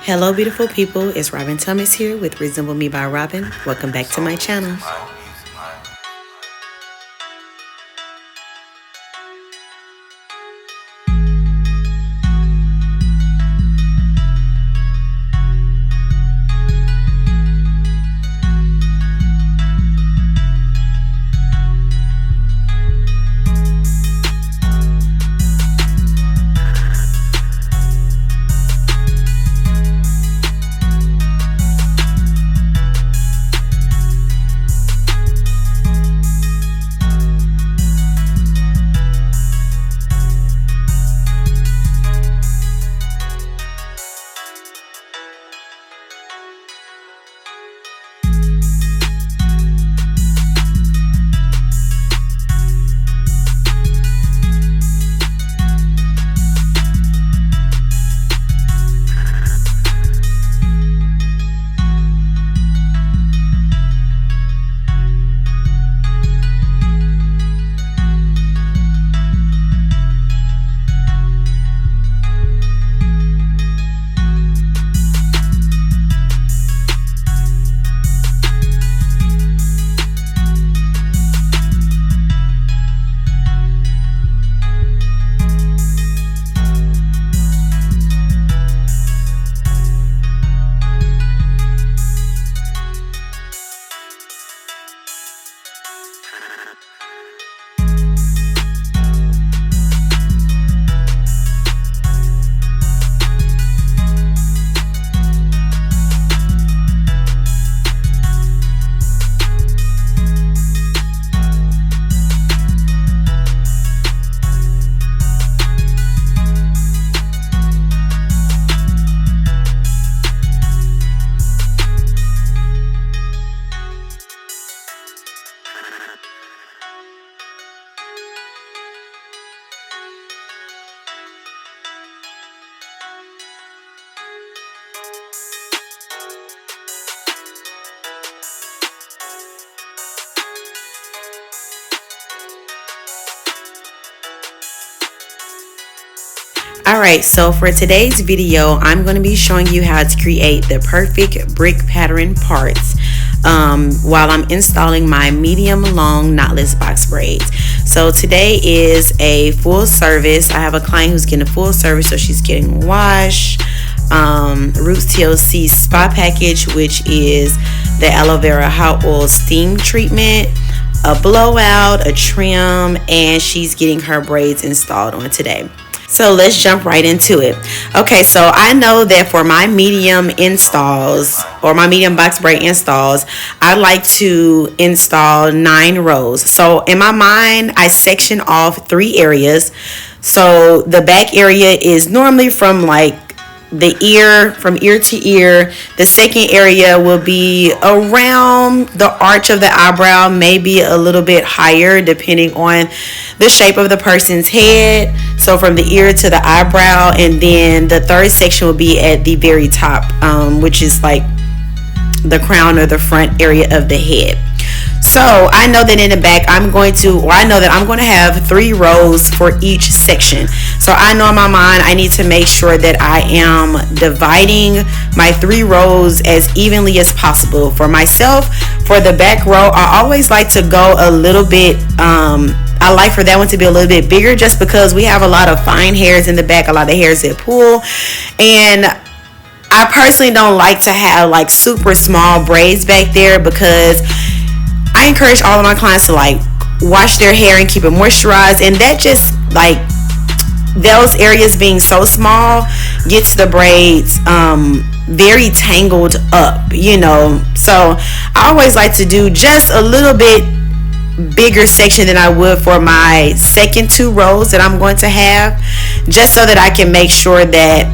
Hello beautiful people, it's Robyn Thomas here with Resemble Me by Robyn. Welcome back to my channel. Alright, so for today's video, I'm going to be showing you how to create the perfect brick pattern parts while I'm installing my medium long knotless box braids. So today is a full service. I have a client who's getting a full service, so she's getting a wash, Roots TLC spa package, which is the aloe vera hot oil steam treatment, a blowout, a trim, and she's getting her braids installed on today. So let's jump right into it. Okay, so I know that for my medium installs or my medium box braid installs, I like to install 9 rows. So in my mind, I section off 3 areas. So the back area is normally from like the ear, from ear to ear. The second area will be around the arch of the eyebrow, maybe a little bit higher depending on the shape of the person's head. So from the ear to the eyebrow, and then the third section will be at the very top, which is like the crown or the front area of the head. So I know that in the back I know that I'm going to have 3 rows for each section. So I know in my mind I need to make sure that I am dividing my 3 rows as evenly as possible. For myself, for the back row, I always like to go a little bit, I like for that one to be a little bit bigger, just because we have a lot of fine hairs in the back, a lot of hairs that pull, and I personally don't like to have like super small braids back there, because I encourage all of my clients to like wash their hair and keep it moisturized, and that just like those areas being so small gets the braids very tangled up, you know. So I always like to do just a little bit bigger section than I would for my second 2 rows that I'm going to have, just so that I can make sure that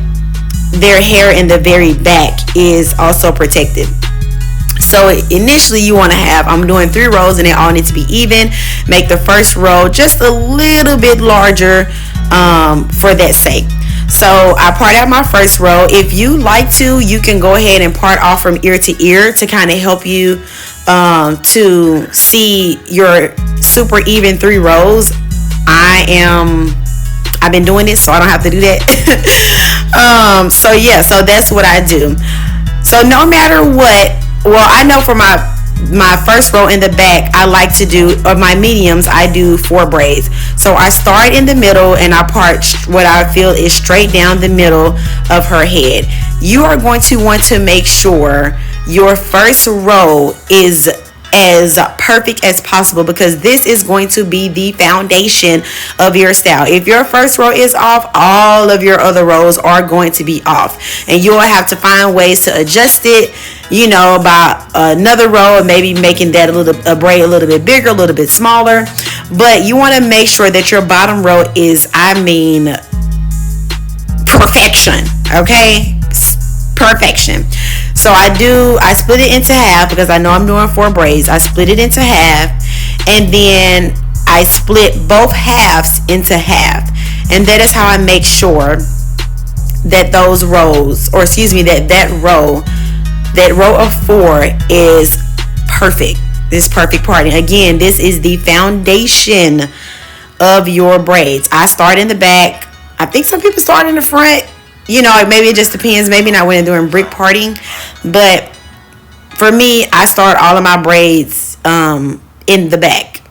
their hair in the very back is also protected. So initially you want to have, I'm doing 3 rows and they all need to be even. Make the first row just a little bit larger for that sake. So I part out my first row. If you like to, you can go ahead and part off from ear to ear to kind of help you to see your super even 3 rows. I've been doing this, so I don't have to do that. So yeah, so that's what I do. So no matter what, well, I know for my first row in the back, I like to do, or my mediums, I do 4 braids. So I start in the middle and I part what I feel is straight down the middle of her head. You are going to want to make sure your first row is as perfect as possible, because this is going to be the foundation of your style. If your first row is off, all of your other rows are going to be off, and you'll have to find ways to adjust it, you know, by another row, and maybe making that a braid a little bit bigger, a little bit smaller. But you want to make sure that your bottom row is, I mean, perfection. Okay, perfection. So I split it into half, because I know I'm doing 4 braids. I split it into half, and then I split both halves into half, and that is how I make sure that those rows, or excuse me, that row of 4 is perfect. This perfect parting. Again, this is the foundation of your braids. I start in the back. I think some people start in the front. You know, maybe it just depends. Maybe not when they're doing brick parting, but for me, I start all of my braids in the back.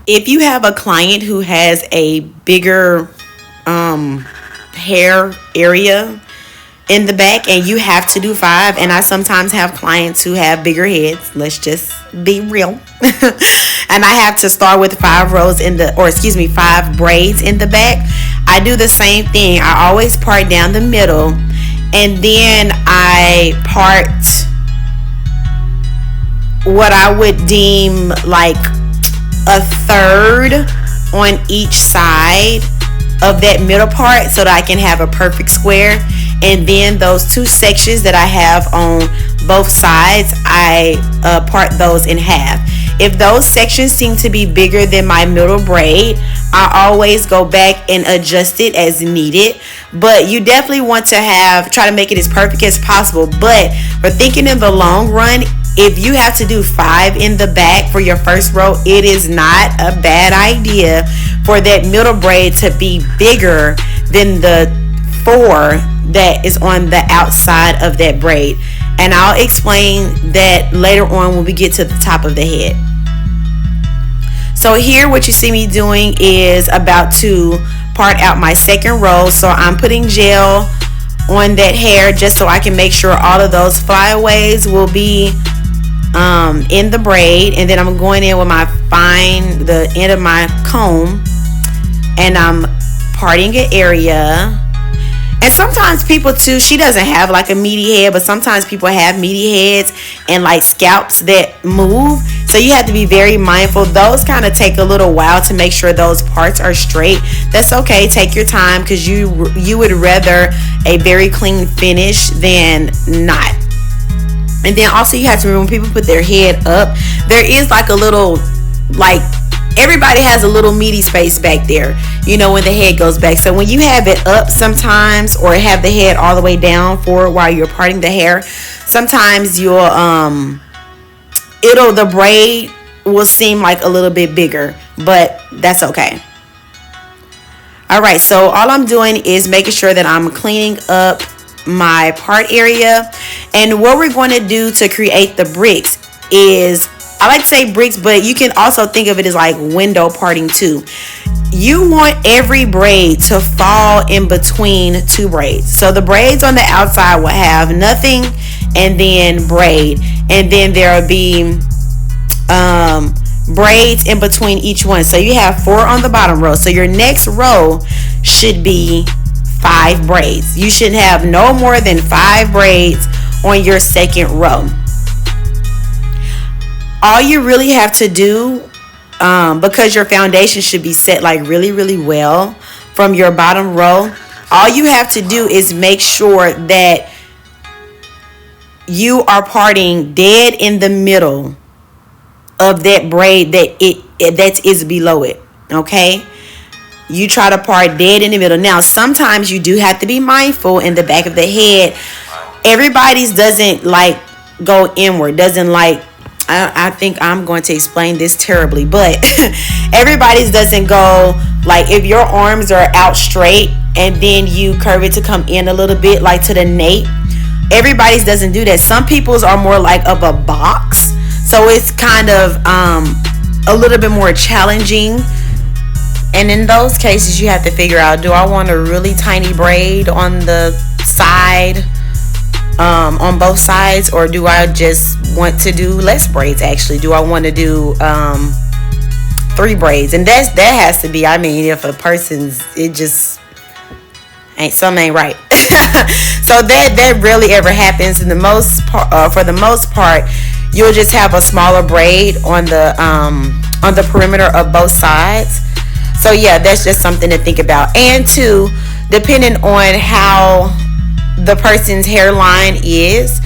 If you have a client who has a bigger hair area in the back and you have to do 5, and I sometimes have clients who have bigger heads, let's just be real, and I have to start with 5 rows in the, or excuse me, 5 braids in the back, I do the same thing. I always part down the middle, and then I part what I would deem like a third on each side of that middle part, so that I can have a perfect square. And then those 2 sections that I have on both sides, I part those in half. If those sections seem to be bigger than my middle braid, I always go back and adjust it as needed. But you definitely want to try to make it as perfect as possible. But for thinking in the long run, if you have to do 5 in the back for your first row, it is not a bad idea for that middle braid to be bigger than the 4 that is on the outside of that braid. And I'll explain that later on when we get to the top of the head. So here what you see me doing is about to part out my second row. So I'm putting gel on that hair just so I can make sure all of those flyaways will be in the braid. And then I'm going in with the end of my comb, and I'm parting an area. And sometimes people too, she doesn't have like a meaty head, but sometimes people have meaty heads and like scalps that move. So you have to be very mindful. Those kind of take a little while to make sure those parts are straight. That's okay. Take your time, because you would rather a very clean finish than not. And then also you have to remember, when people put their head up, there is like a little, like, everybody has a little meaty space back there, you know, when the head goes back. So when you have it up sometimes, or have the head all the way down forward while you're parting the hair, sometimes the braid will seem like a little bit bigger, but that's okay. All right, so all I'm doing is making sure that I'm cleaning up my part area. And what we're going to do to create the bricks is, I like to say bricks, but you can also think of it as like window parting too. You want every braid to fall in between 2 braids. So the braids on the outside will have nothing, and then braid, and then there will be braids in between each one. So you have 4 on the bottom row. So your next row should be 5 braids. You should have no more than 5 braids on your second row. All you really have to do, because your foundation should be set like really, really well from your bottom row, all you have to do is make sure that you are parting dead in the middle of that braid that is below it. Okay, you try to part dead in the middle. Now sometimes you do have to be mindful in the back of the head. Everybody's doesn't like go inward, doesn't like, I think I'm going to explain this terribly, but everybody's doesn't go like, if your arms are out straight and then you curve it to come in a little bit, like to the nape. Everybody's doesn't do that. Some people's are more like of a box, so it's kind of a little bit more challenging. And in those cases, you have to figure out, do I want a really tiny braid on the side, on both sides, or do I just want to do less braids? Actually, do I want to do 3 braids? And that has to be, I mean, if a person's, it just something ain't right. So that rarely ever happens. In the most for the most part, you'll just have a smaller braid on the perimeter of both sides. So yeah, that's just something to think about. And two, depending on how the person's hairline is,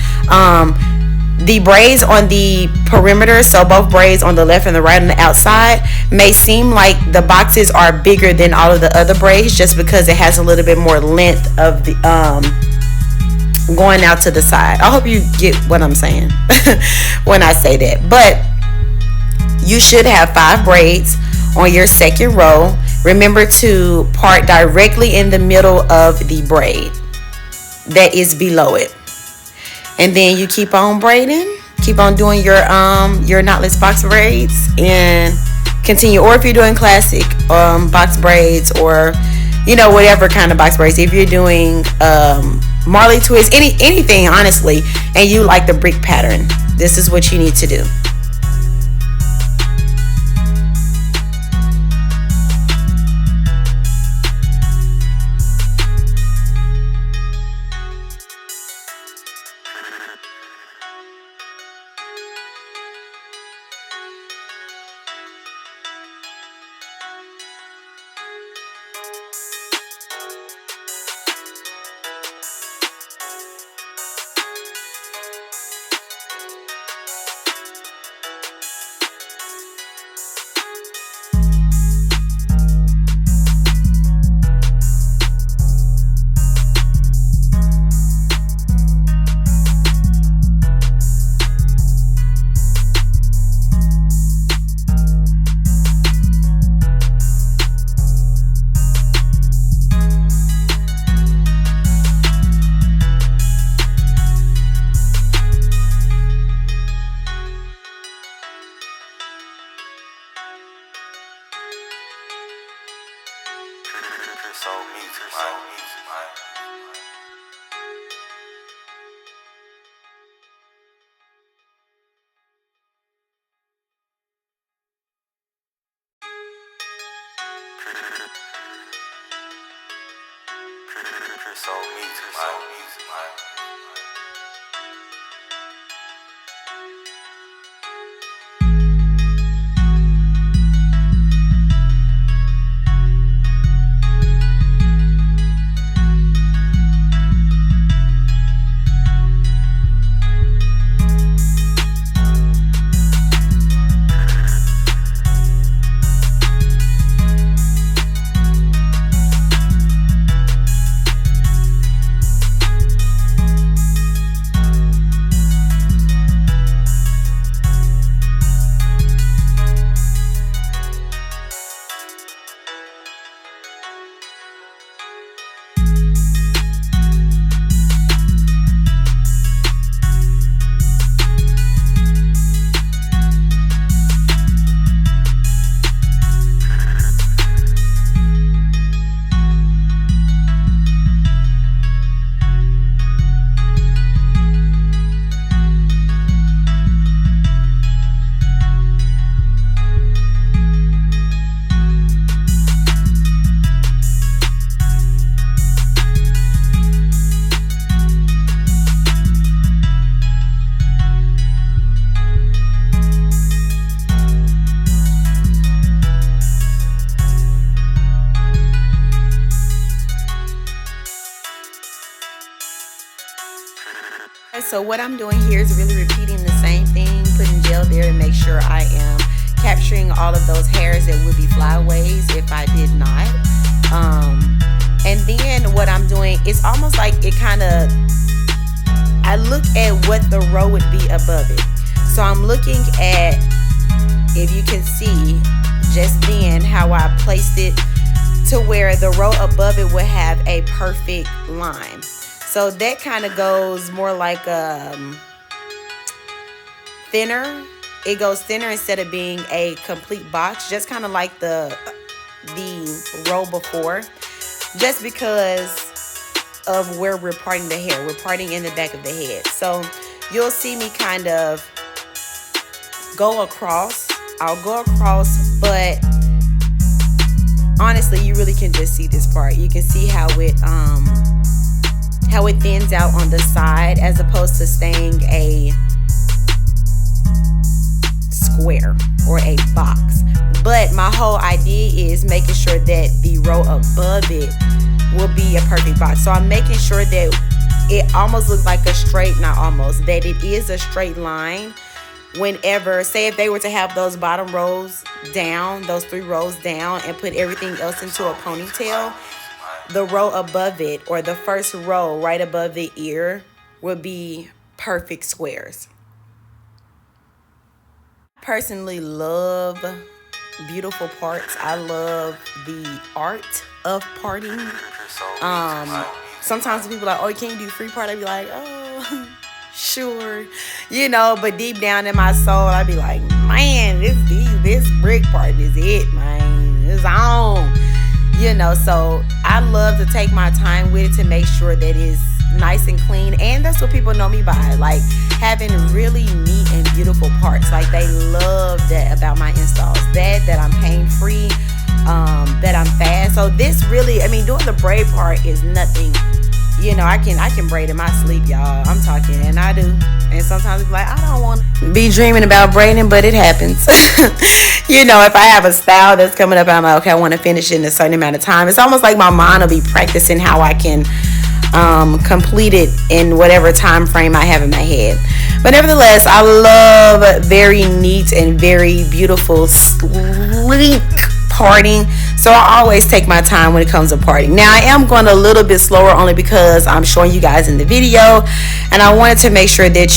the braids on the perimeter, so both braids on the left and the right on the outside, may seem like the boxes are bigger than all of the other braids, just because it has a little bit more length of the going out to the side. I hope you get what I'm saying when I say that. But you should have 5 braids on your second row. Remember to part directly in the middle of the braid that is below it. And then you keep on braiding, keep on doing your knotless box braids and continue. Or if you're doing classic box braids, or whatever kind of box braids, if you're doing Marley twist, anything honestly, and you like the brick pattern, this is what you need to do. So what I'm doing here is really repeating the same thing, putting gel there to make sure I am capturing all of those hairs that would be flyaways if I did not. And then what I'm doing is almost like it kind of, I look at what the row would be above it. So I'm looking at, if you can see just then how I placed it to where the row above it would have a perfect line. So that kind of goes more like thinner. It goes thinner instead of being a complete box, just kind of like the row before, just because of where we're parting the hair. We're parting in the back of the head. So you'll see me kind of go across. I'll go across, but honestly, you really can just see this part. You can see how it thins out on the side as opposed to staying a square or a box. But my whole idea is making sure that the row above it will be a perfect box. So I'm making sure that it almost looks like a straight, not almost, that it is a straight line. Whenever, say if they were to have those bottom rows down, those 3 rows down, and put everything else into a ponytail, the row above it, or the first row right above the ear, would be perfect squares. Personally love beautiful parts. I love the art of parting. Sometimes people are like, oh, can you do free part? I'd be like, oh, sure, but deep down in my soul, I'd be like, man, this brick part is it, man. It's on. So I love to take my time with it to make sure that it's nice and clean. And that's what people know me by, like having really neat and beautiful parts. Like they love that about my installs, that I'm pain free, that I'm fast. So this really, doing the braid part is nothing. I can braid in my sleep, y'all. I'm talking, and I do. And sometimes it's like, I don't want to be dreaming about braiding, but it happens. If I have a style that's coming up, I'm like, okay, I want to finish it in a certain amount of time. It's almost like my mind will be practicing how I can complete it in whatever time frame I have in my head. But nevertheless, I love very neat and very beautiful, sleek parting. So I always take my time when it comes to parting. Now I am going a little bit slower only because I'm showing you guys in the video, and I wanted to make sure that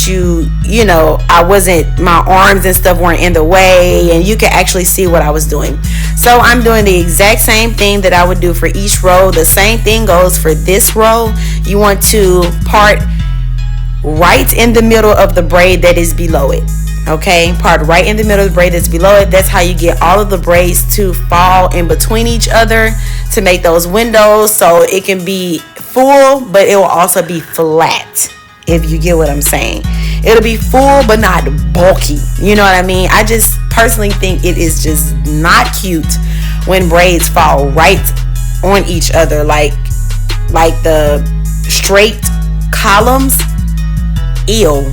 my arms and stuff weren't in the way and you can actually see what I was doing. So I'm doing the exact same thing that I would do for each row. The same thing goes for this row. You want to part right in the middle of the braid that is below it. Okay, part right in the middle of the braid that's below it. That's how you get all of the braids to fall in between each other to make those windows, so it can be full, but it will also be flat, if you get what I'm saying. It'll be full but not bulky. You know what I mean? I just personally think it is just not cute when braids fall right on each other, like the straight columns. Ew.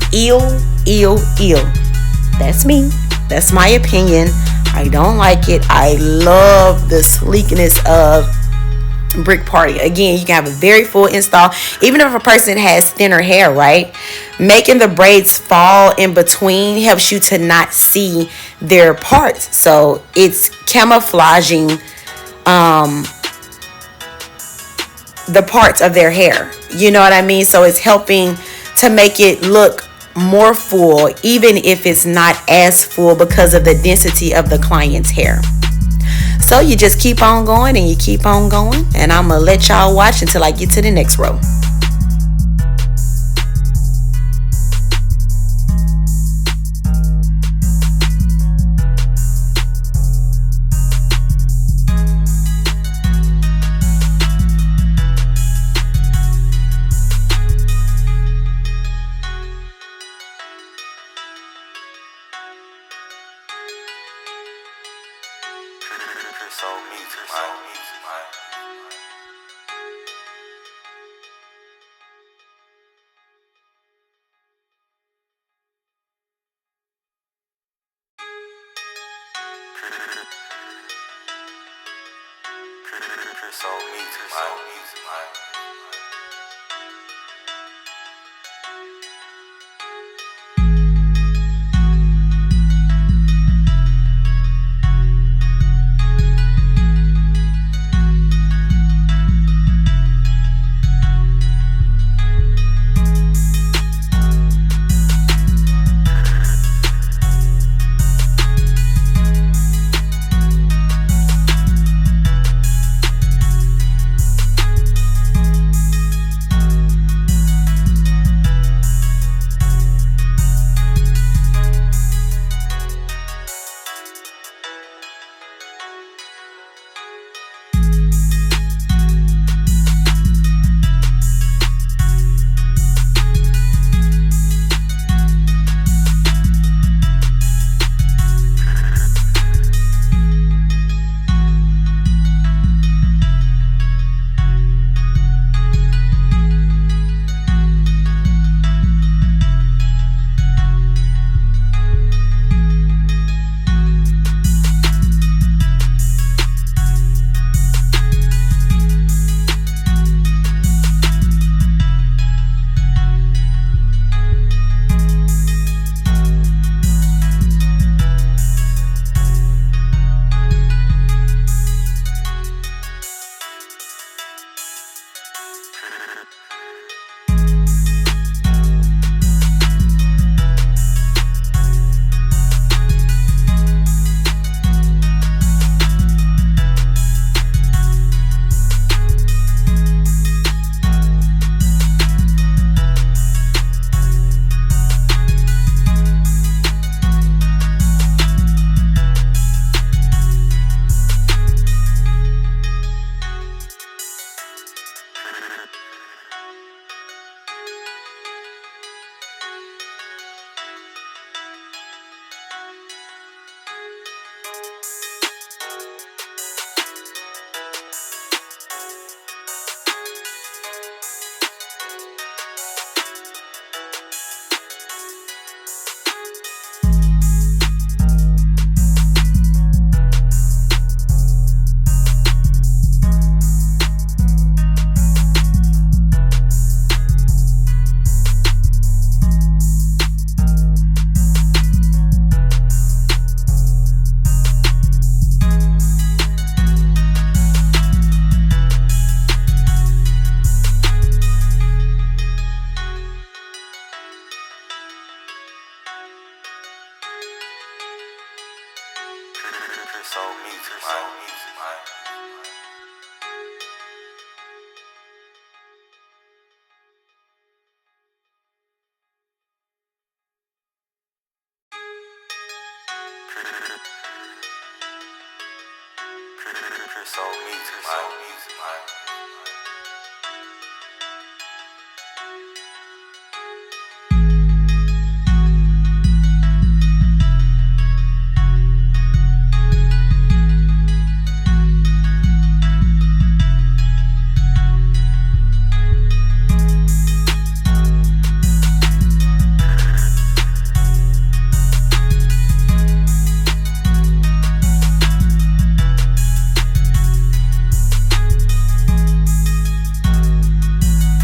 That's me. That's my opinion. I don't like it. I love the sleekness of brick party. Again, you can have a very full install. Even if a person has thinner hair, right? Making the braids fall in between helps you to not see their parts. So it's camouflaging the parts of their hair. You know what I mean? So it's helping to make it look more full, even if it's not as full because of the density of the client's hair. So you just keep on going and you keep on going, and I'm gonna let y'all watch until I get to the next row.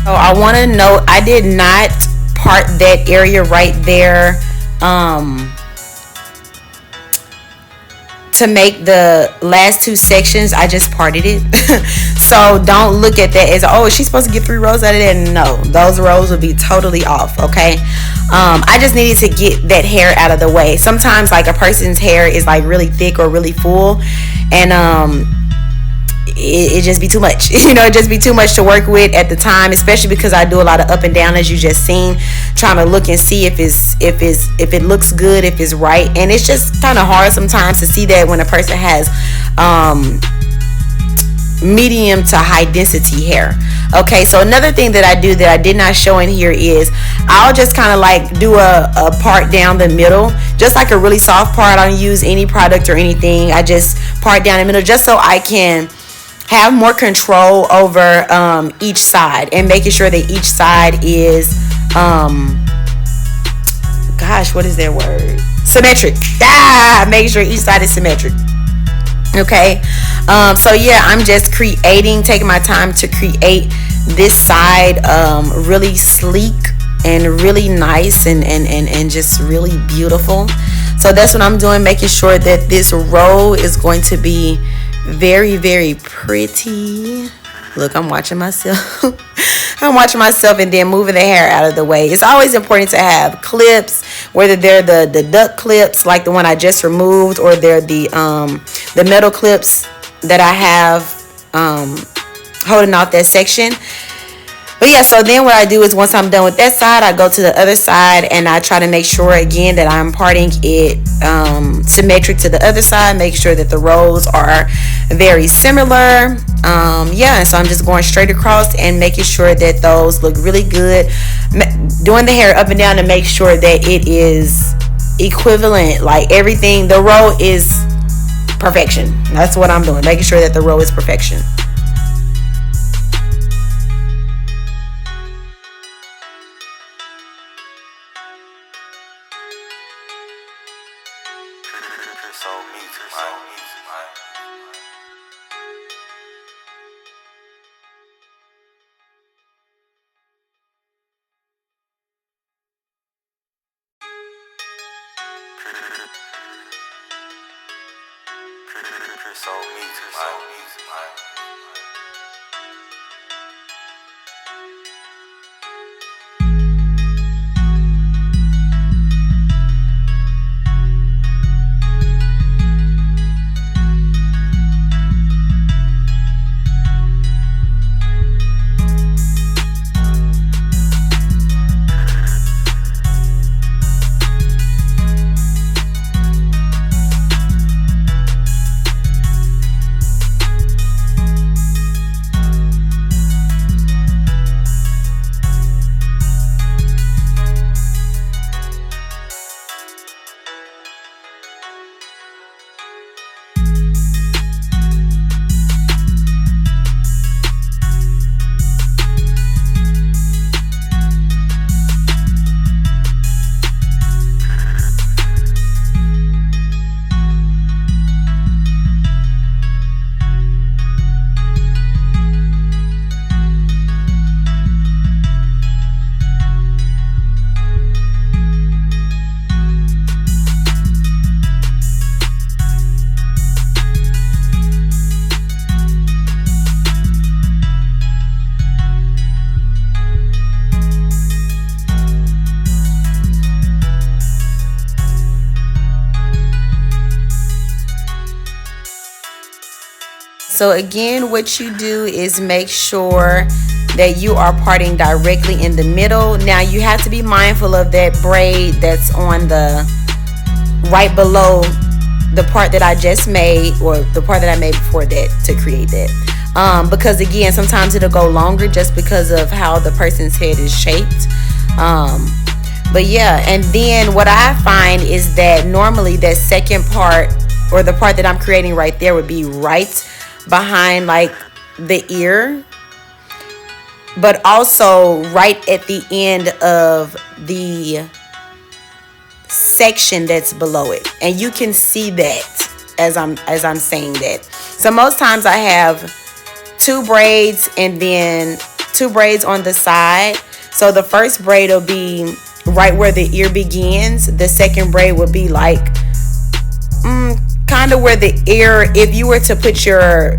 So I want to note I did not part that area right there to make the last two sections. I just parted it. So don't look at that as, oh, she's supposed to get 3 rows out of that. No, those rows will be totally off. Okay. I just needed to get that hair out of the way. Sometimes like a person's hair is like really thick or really full, and it just be too much. It just be too much to work with at the time, especially because I do a lot of up and down, as you just seen, trying to look and see if it looks good, if it's right. And it's just kind of hard sometimes to see that when a person has medium to high density hair. Okay, so another thing that I do that I did not show in here is I'll just kind of like do a part down the middle, just like a really soft part. I don't use any product or anything. I just part down the middle just so I can have more control over each side, and making sure that each side is gosh, what is their word? Symmetric. Making sure each side is symmetric. Okay, so yeah, I'm just taking my time to create this side really sleek and really nice and just really beautiful. So that's what I'm doing, making sure that this row is going to be very, very pretty. Look, I'm watching myself. I'm watching myself and then moving the hair out of the way. It's always important to have clips, whether they're the duck clips like the one I just removed, or they're the metal clips that I have holding off that section. But yeah, so then what I do is once I'm done with that side, I go to the other side and I try to make sure again that I'm parting it symmetric to the other side, make sure that the rows are very similar. And so I'm just going straight across and making sure that those look really good, doing the hair up and down to make sure that it is equivalent, like everything, the row is perfection. That's what I'm doing, making sure that the row is perfection. So again, what you do is make sure that you are parting directly in the middle. Now you have to be mindful of that braid that's on the right below the part that I just made, or the part that I made before that, to create that. Because again, sometimes it'll go longer just because of how the person's head is shaped. But yeah, and then what I find is that normally that second part, or the part that I'm creating right there, would be right behind like the ear, but also right at the end of the section that's below it. And you can see that as I'm saying that. So most times I have 2 braids and then 2 braids on the side. So the first braid will be right where the ear begins. The second braid will be like kind of where the ear, if you were to put your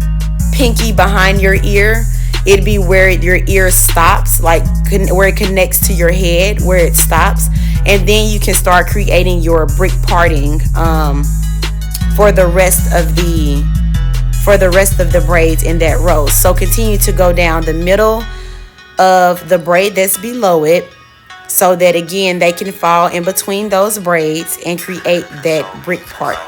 pinky behind your ear, it'd be where your ear stops, like where it connects to your head, where it stops. And then you can start creating your brick parting for the rest of the braids in that row. So continue to go down the middle of the braid that's below it, so that again they can fall in between those braids and create that brick part.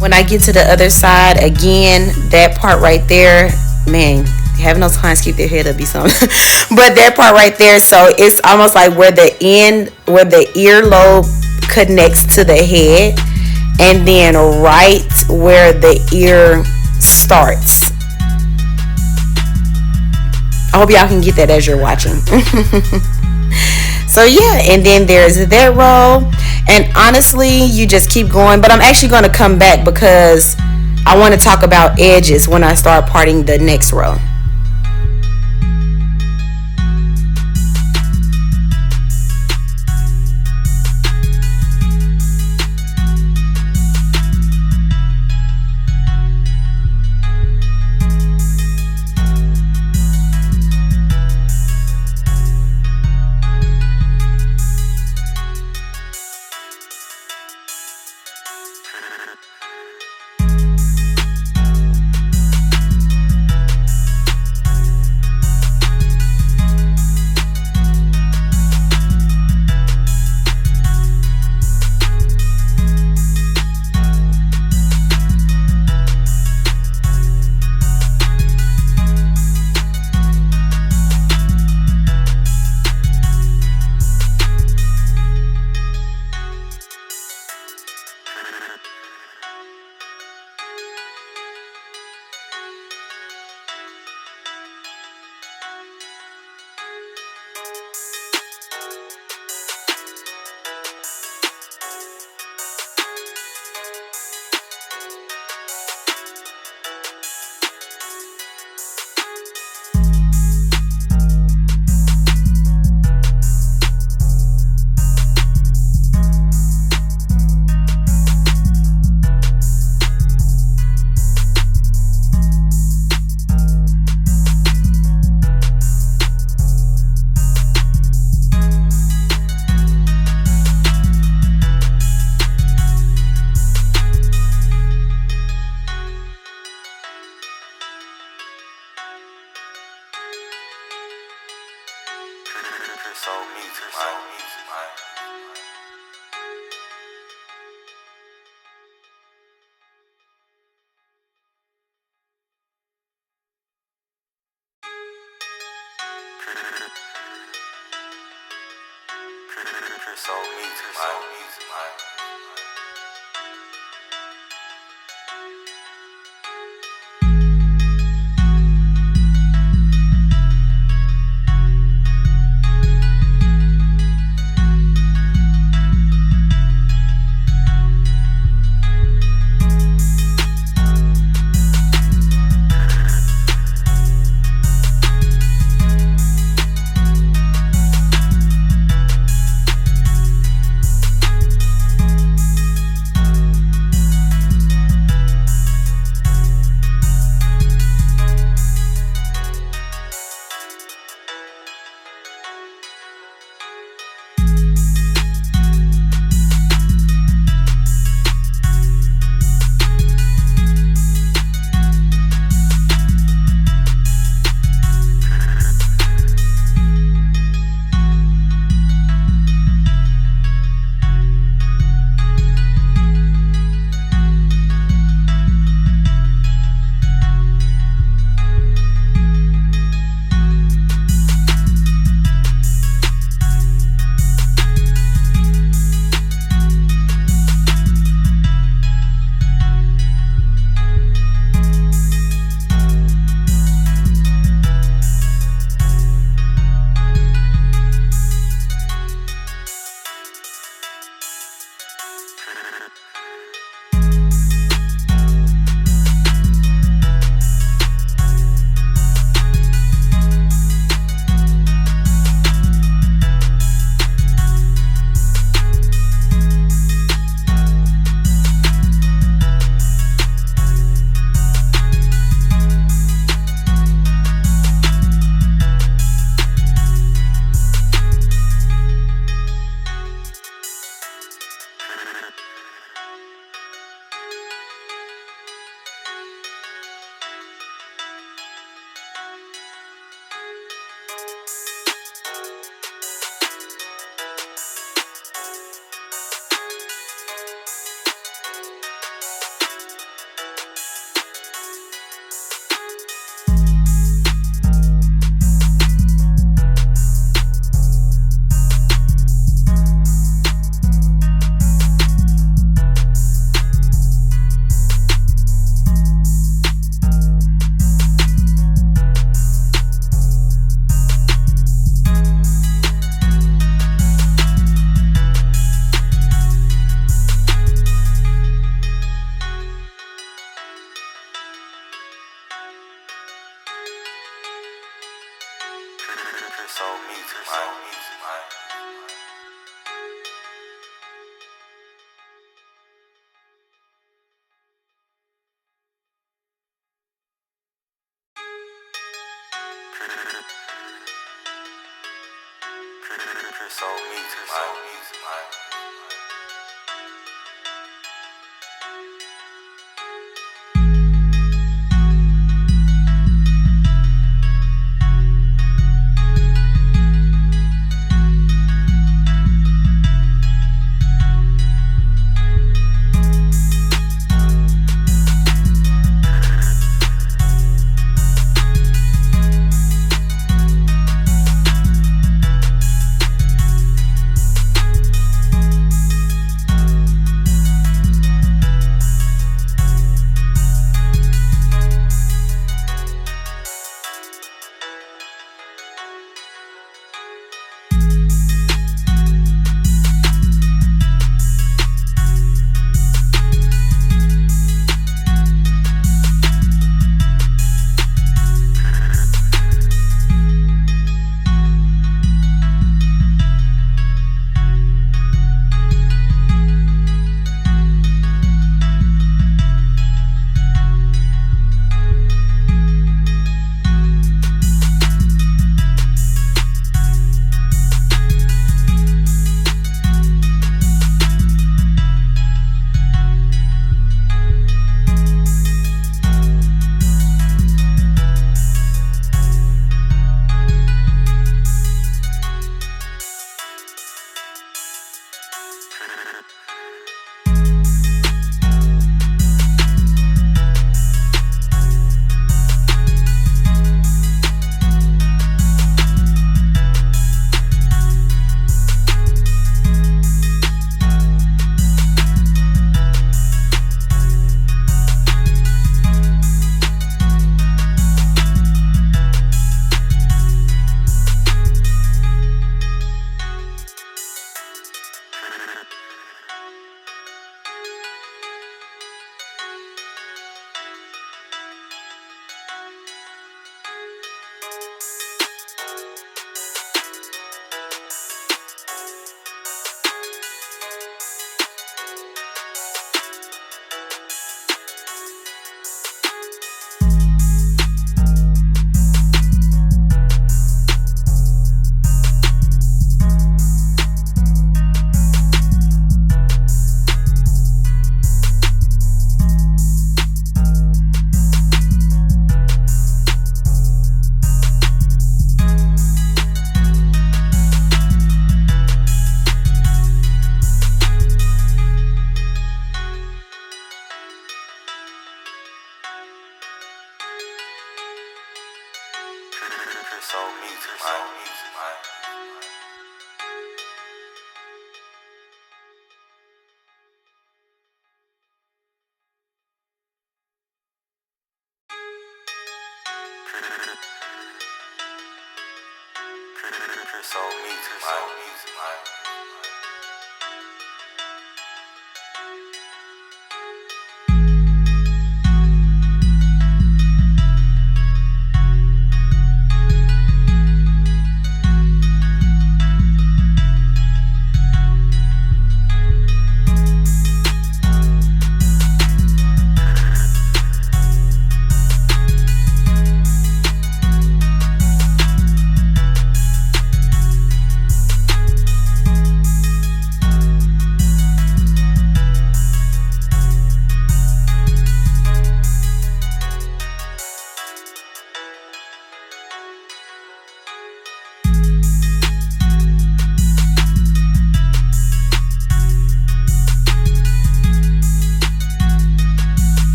When I get to the other side, again, that part right there, man, having those clients keep their head up be something. But that part right there, so it's almost like where the earlobe connects to the head, and then right where the ear starts. I hope y'all can get that as you're watching. So yeah, and then there's that row. And honestly, you just keep going. But I'm actually going to come back because I want to talk about edges when I start parting the next row.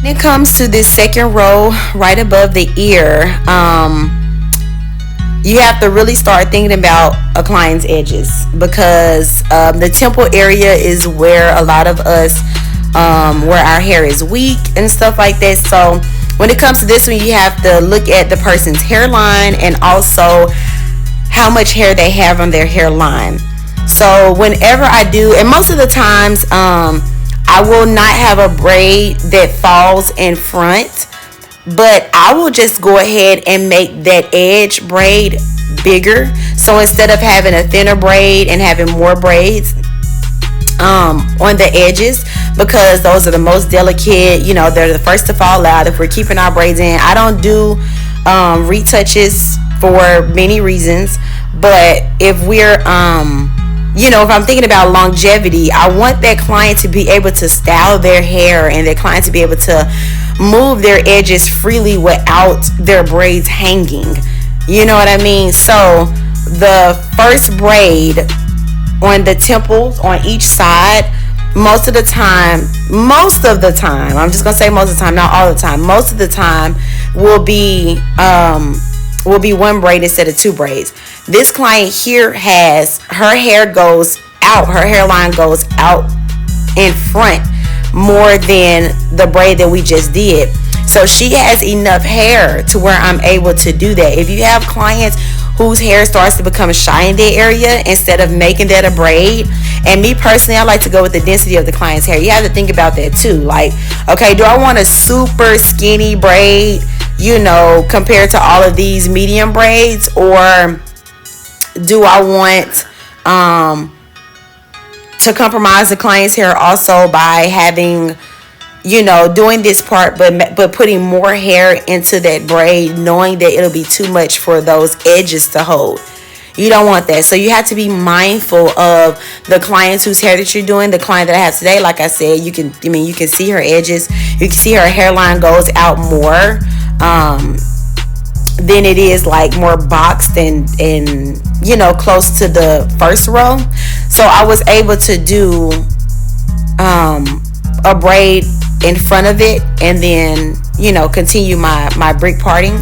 When it comes to this second row right above the ear, you have to really start thinking about a client's edges, because the temple area is where a lot of us, where our hair is weak and stuff like that. So when it comes to this one, you have to look at the person's hairline and also how much hair they have on their hairline. So whenever I do, and most of the times, I will not have a braid that falls in front, but I will just go ahead and make that edge braid bigger. So instead of having a thinner braid and having more braids on the edges, because those are the most delicate, they're the first to fall out if we're keeping our braids in. I don't do retouches for many reasons, but if we're if I'm thinking about longevity, I want that client to be able to style their hair and that client to be able to move their edges freely without their braids hanging. You know what I mean? So the first braid on the temples on each side, most of the time, I'm just gonna say most of the time, not all the time, most of the time will be one braid instead of two braids. This client here her hair goes out, her hairline goes out in front more than the braid that we just did. So she has enough hair to where I'm able to do that. If you have clients whose hair starts to become shy in their area, instead of making that a braid, and me personally, I like to go with the density of the client's hair. You have to think about that too. Like, okay, do I want a super skinny braid, compared to all of these medium braids, or do I want to compromise the client's hair also by having, doing this part, but putting more hair into that braid, knowing that it'll be too much for those edges to hold. You don't want that. So you have to be mindful of the clients whose hair that you're doing. The client that I have today, like I said, you can see her edges. You can see her hairline goes out more than it is like more boxed and close to the first row. So I was able to do a braid in front of it and then continue my brick parting.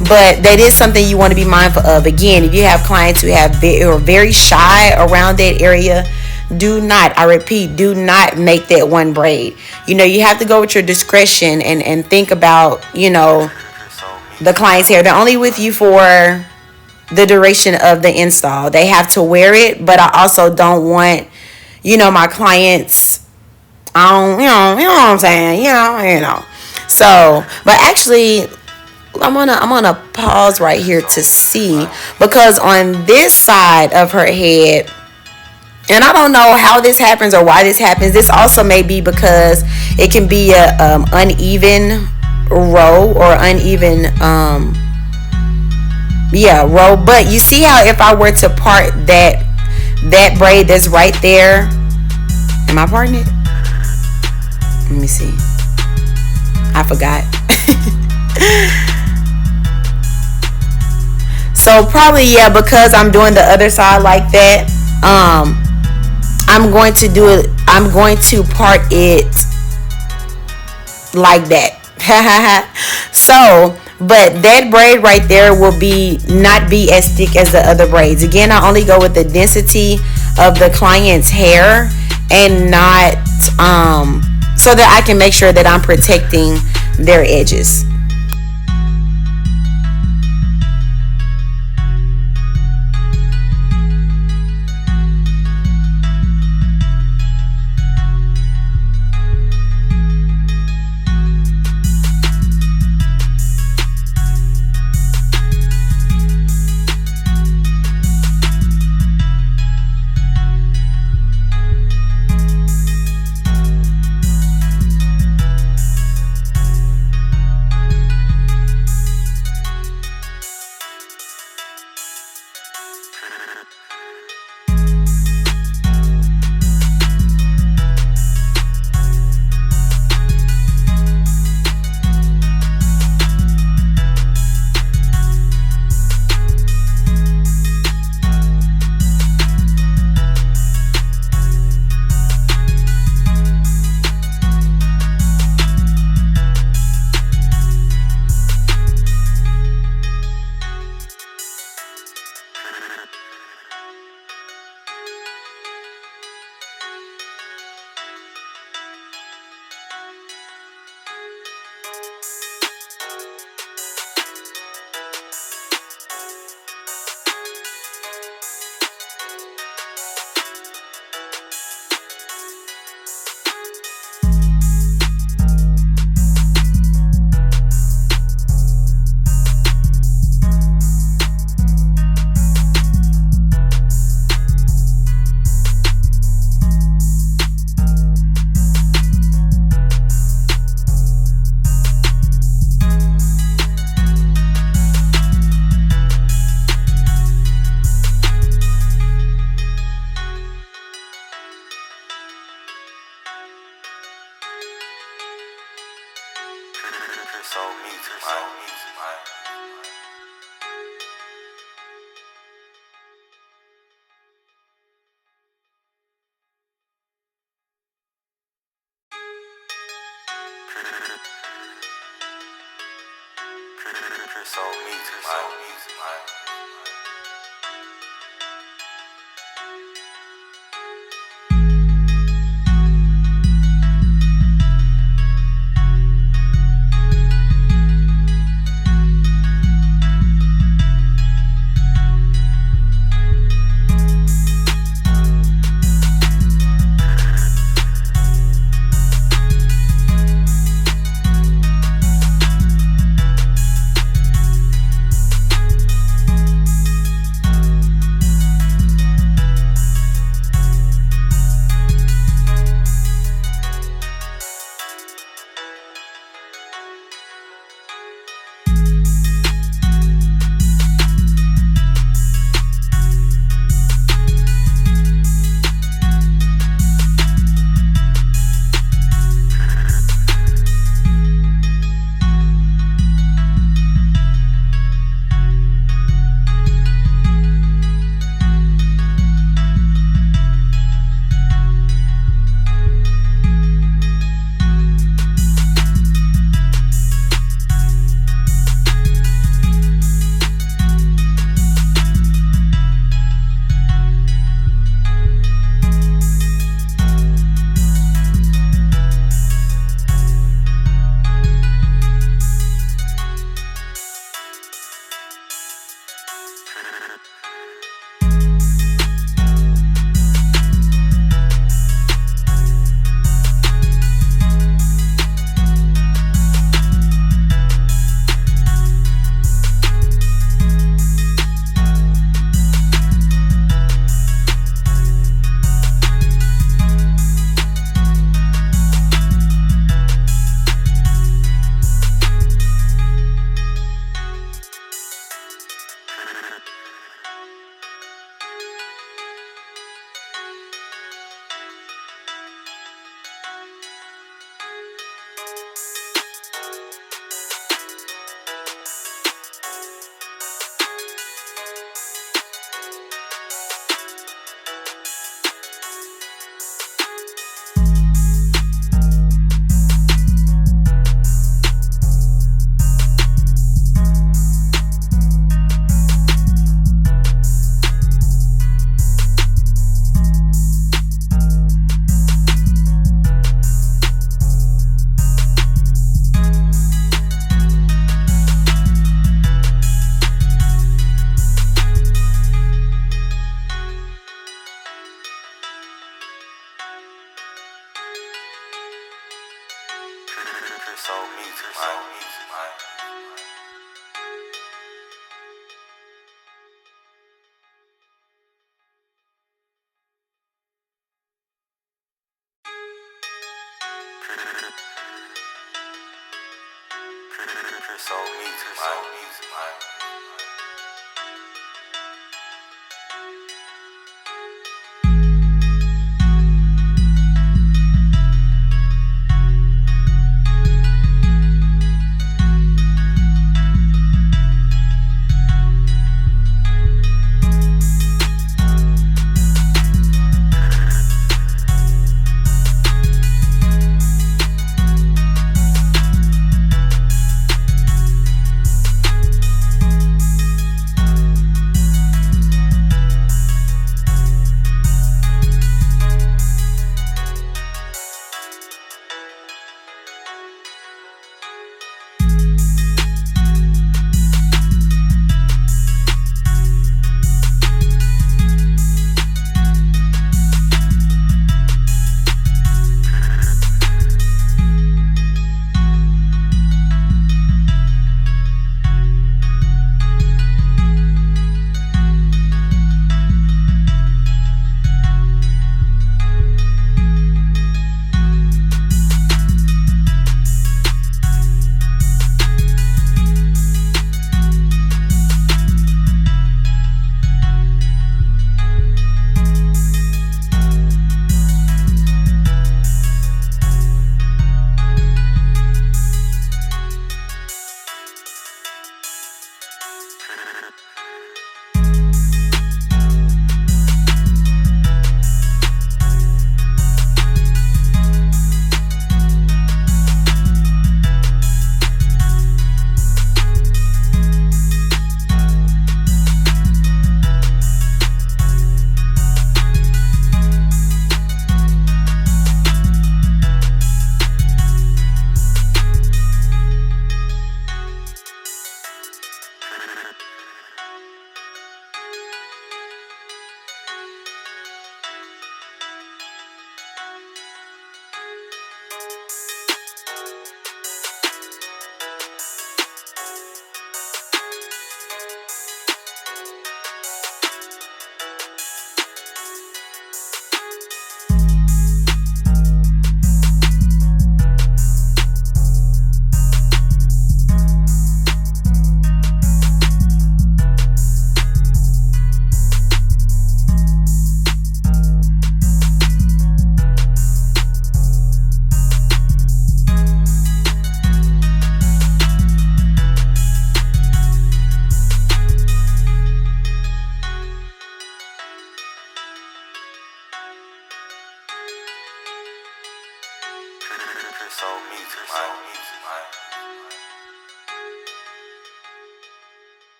But that is something you want to be mindful of. Again, if you have clients who are very shy around that area, do not make that one braid. You have to go with your discretion and think about the client's hair. They're only with you for the duration of the install. They have to wear it, but I also don't want my clients on you know what I'm saying, so. But actually, I'm gonna pause right here to see, because on this side of her head, and I don't know how this happens or why this happens. This also may be because it can be a uneven row or uneven row. But you see how if I were to part that braid that's right there, am I parting it? Let me see. I forgot. So probably, because I'm doing the other side like that, I'm going to part it like that. So, but that braid right there will not be as thick as the other braids. Again, I only go with the density of the client's hair and not so that I can make sure that I'm protecting their edges.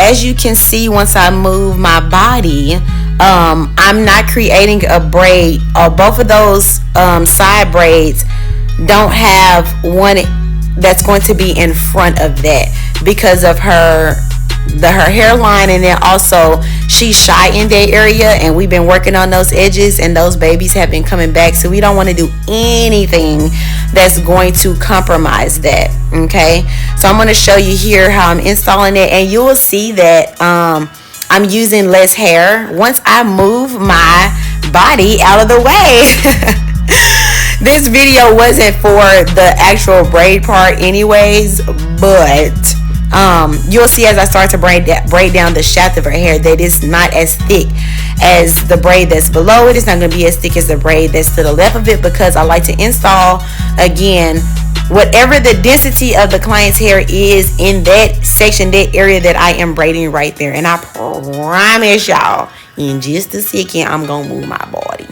as you can see, once I move my body, I'm not creating a braid. Both of those side braids don't have one that's going to be in front of that because of her hairline, and then also she's shy in that area, and we've been working on those edges, and those babies have been coming back, so we don't want to do anything that's going to compromise that. Okay, so I'm going to show you here how I'm installing it, and you will see that I'm using less hair once I move my body out of the way. This video wasn't for the actual braid part anyways, but you'll see as I start to braid down the shaft of her hair that it's not as thick as the braid that's below it. It's not going to be as thick as the braid that's to the left of it, because I like to install, again, whatever the density of the client's hair is in that section, that area that I am braiding right there. And I promise y'all, in just a second, I'm going to move my body.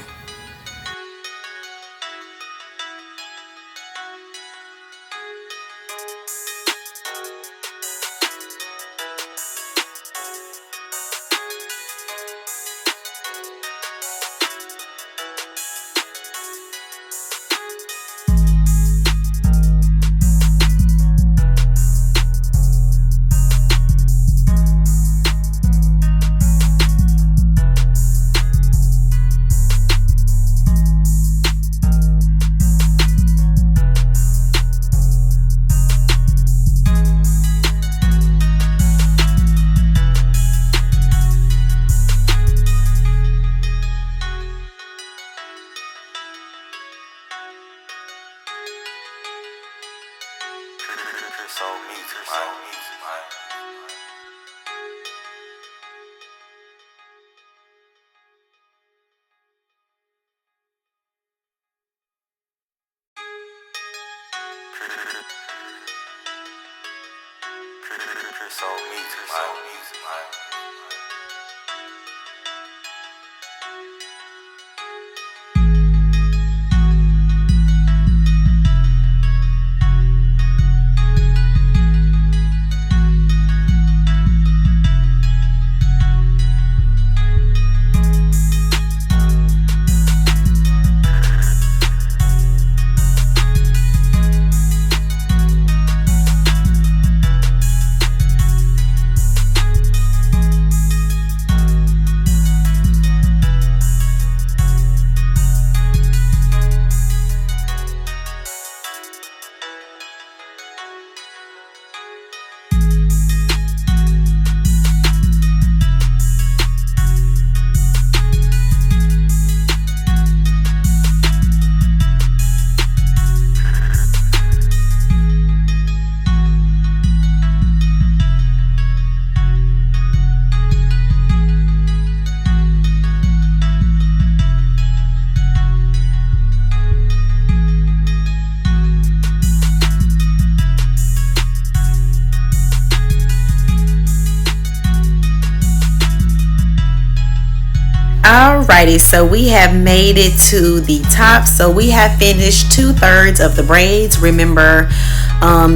Alrighty, so we have made it to the top. So we have finished 2/3 of the braids. Remember,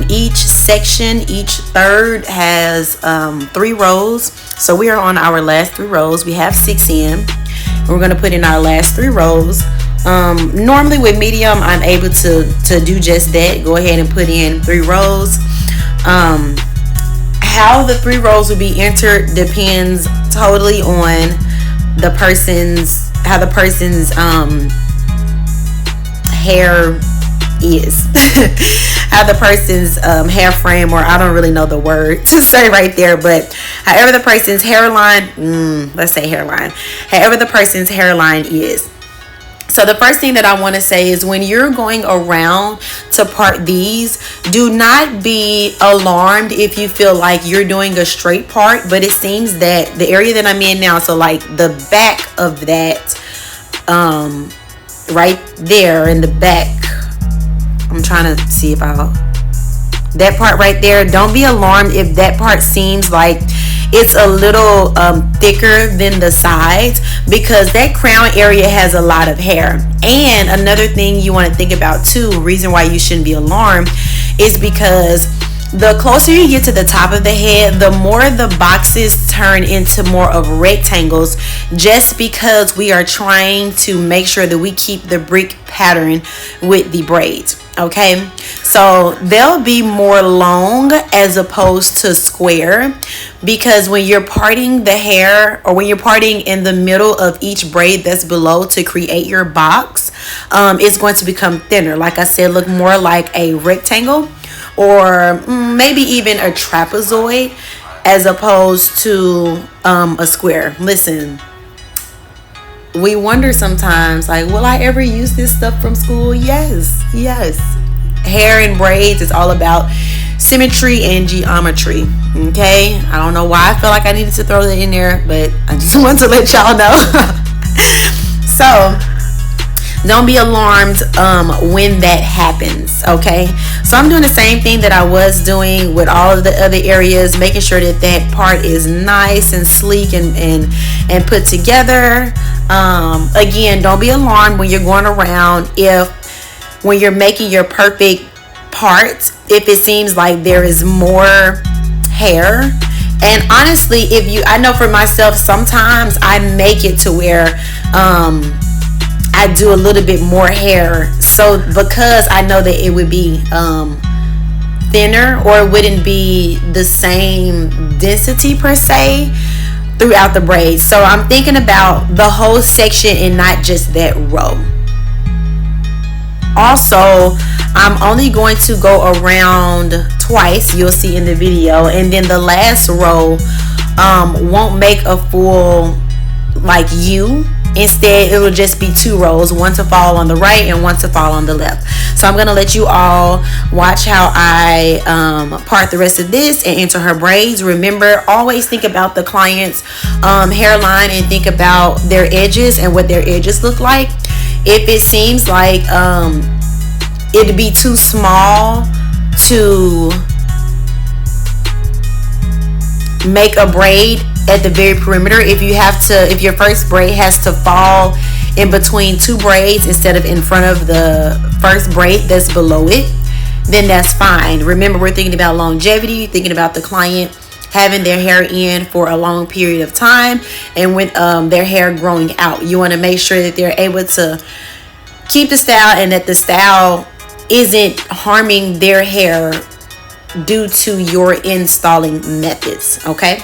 each section, each third has 3 rows. So we are on our last 3 rows. We have 6 in. We're going to put in our last 3 rows. Normally with medium, I'm able to do just that. Go ahead and put in 3 rows. How the 3 rows will be entered depends totally on the person's hair is. How the person's hair frame, or I don't really know the word to say right there, but however the person's hairline, let's say hairline, however the person's hairline is. So the first thing that I want to say is, when you're going around to part these, do not be alarmed if you feel like you're doing a straight part, but it seems that the area that I'm in now, so like the back of that, right there in the back, I'm trying to see if that part right there, don't be alarmed if that part seems like it's a little thicker than the sides, because that crown area has a lot of hair. And another thing you want to think about too, reason why you shouldn't be alarmed, is because The closer you get to the top of the head, the more the boxes turn into more of rectangles, just because we are trying to make sure that we keep the brick pattern with the braids. Okay, so they'll be more long as opposed to square, because when you're parting the hair, or when you're parting in the middle of each braid that's below to create your box, it's going to become thinner. Like I said, look more like a rectangle, or maybe even a trapezoid, as opposed to a square. Listen, we wonder sometimes, like, will I ever use this stuff from school? Yes. Hair and braids is all about symmetry and geometry. Okay, I don't know why I felt like I needed to throw that in there, but I just want to let y'all know. So don't be alarmed when that happens. Okay, so I'm doing the same thing that I was doing with all of the other areas, making sure that that part is nice and sleek and put together. Again, don't be alarmed when you're going around, when you're making your perfect parts, if it seems like there is more hair. And honestly, I know for myself, sometimes I make it to where I do a little bit more hair, so because I know that it would be thinner, or it wouldn't be the same density per se throughout the braids. So I'm thinking about the whole section and not just that row. Also, I'm only going to go around twice, you'll see in the video, and then the last row won't make a full like U. Instead, it will just be 2 rows, one to fall on the right and one to fall on the left. So I'm going to let you all watch how I part the rest of this and enter her braids. Remember, always think about the client's hairline and think about their edges and what their edges look like. If it seems like it'd be too small to make a braid at the very perimeter, if your first braid has to fall in between 2 braids instead of in front of the first braid that's below it, then that's fine. Remember, we're thinking about longevity, thinking about the client having their hair in for a long period of time, and with their hair growing out, you want to make sure that they're able to keep the style and that the style isn't harming their hair due to your installing methods. Okay.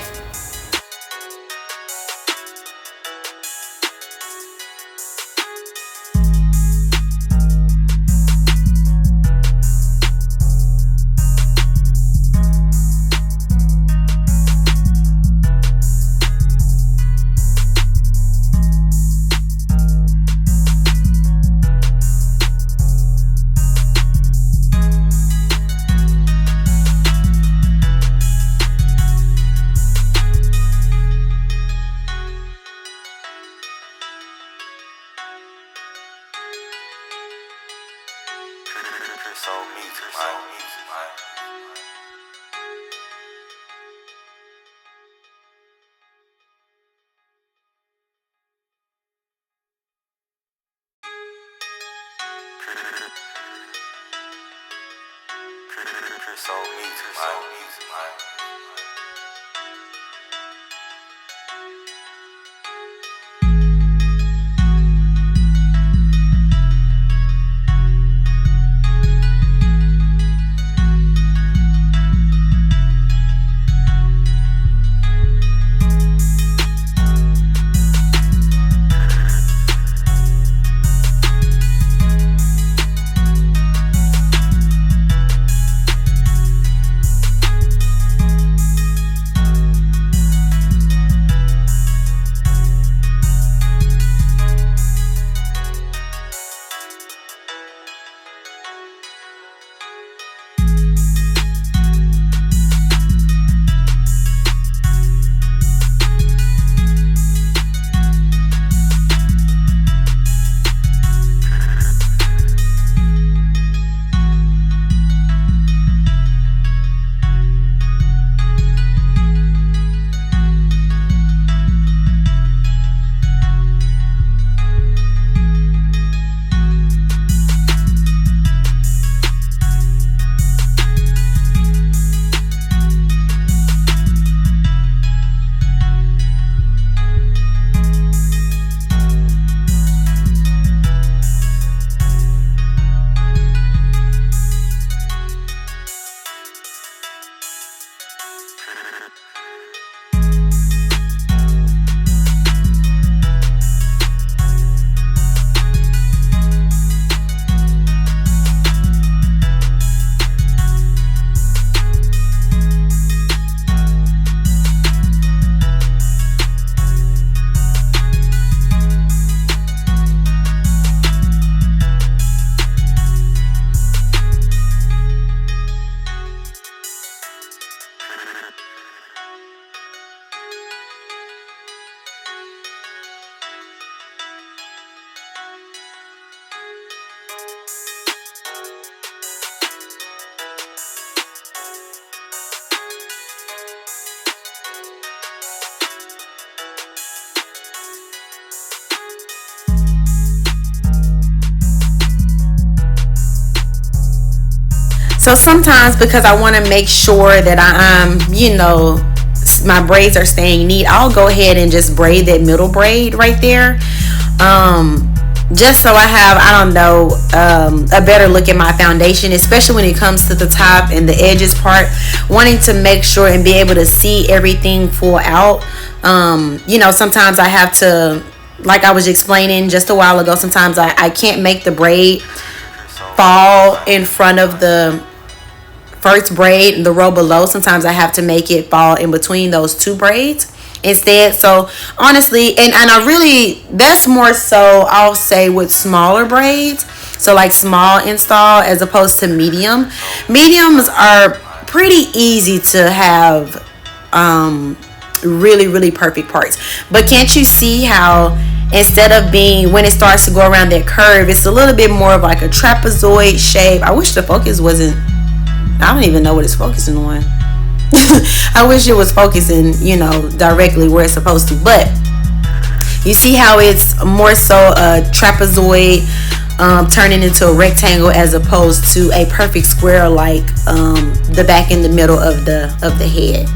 So sometimes, because I want to make sure that I'm, my braids are staying neat, I'll go ahead and just braid that middle braid right there. Just so I have, I don't know, a better look at my foundation, especially when it comes to the top and the edges part, wanting to make sure and be able to see everything full out. Sometimes I have to, like I was explaining just a while ago, sometimes I can't make the braid fall in front of the first braid and the row below. Sometimes I have to make it fall in between those two braids instead. So honestly, and I really, that's more so, I'll say, with smaller braids. So like small install as opposed to medium. Mediums are pretty easy to have really, really perfect parts. But can't you see how instead of being, when it starts to go around that curve, it's a little bit more of like a trapezoid shape. I wish the focus wasn't, I don't even know what it's focusing on. I wish it was focusing, directly where it's supposed to. But you see how it's more so a trapezoid turning into a rectangle as opposed to a perfect square like the back and the middle of the head.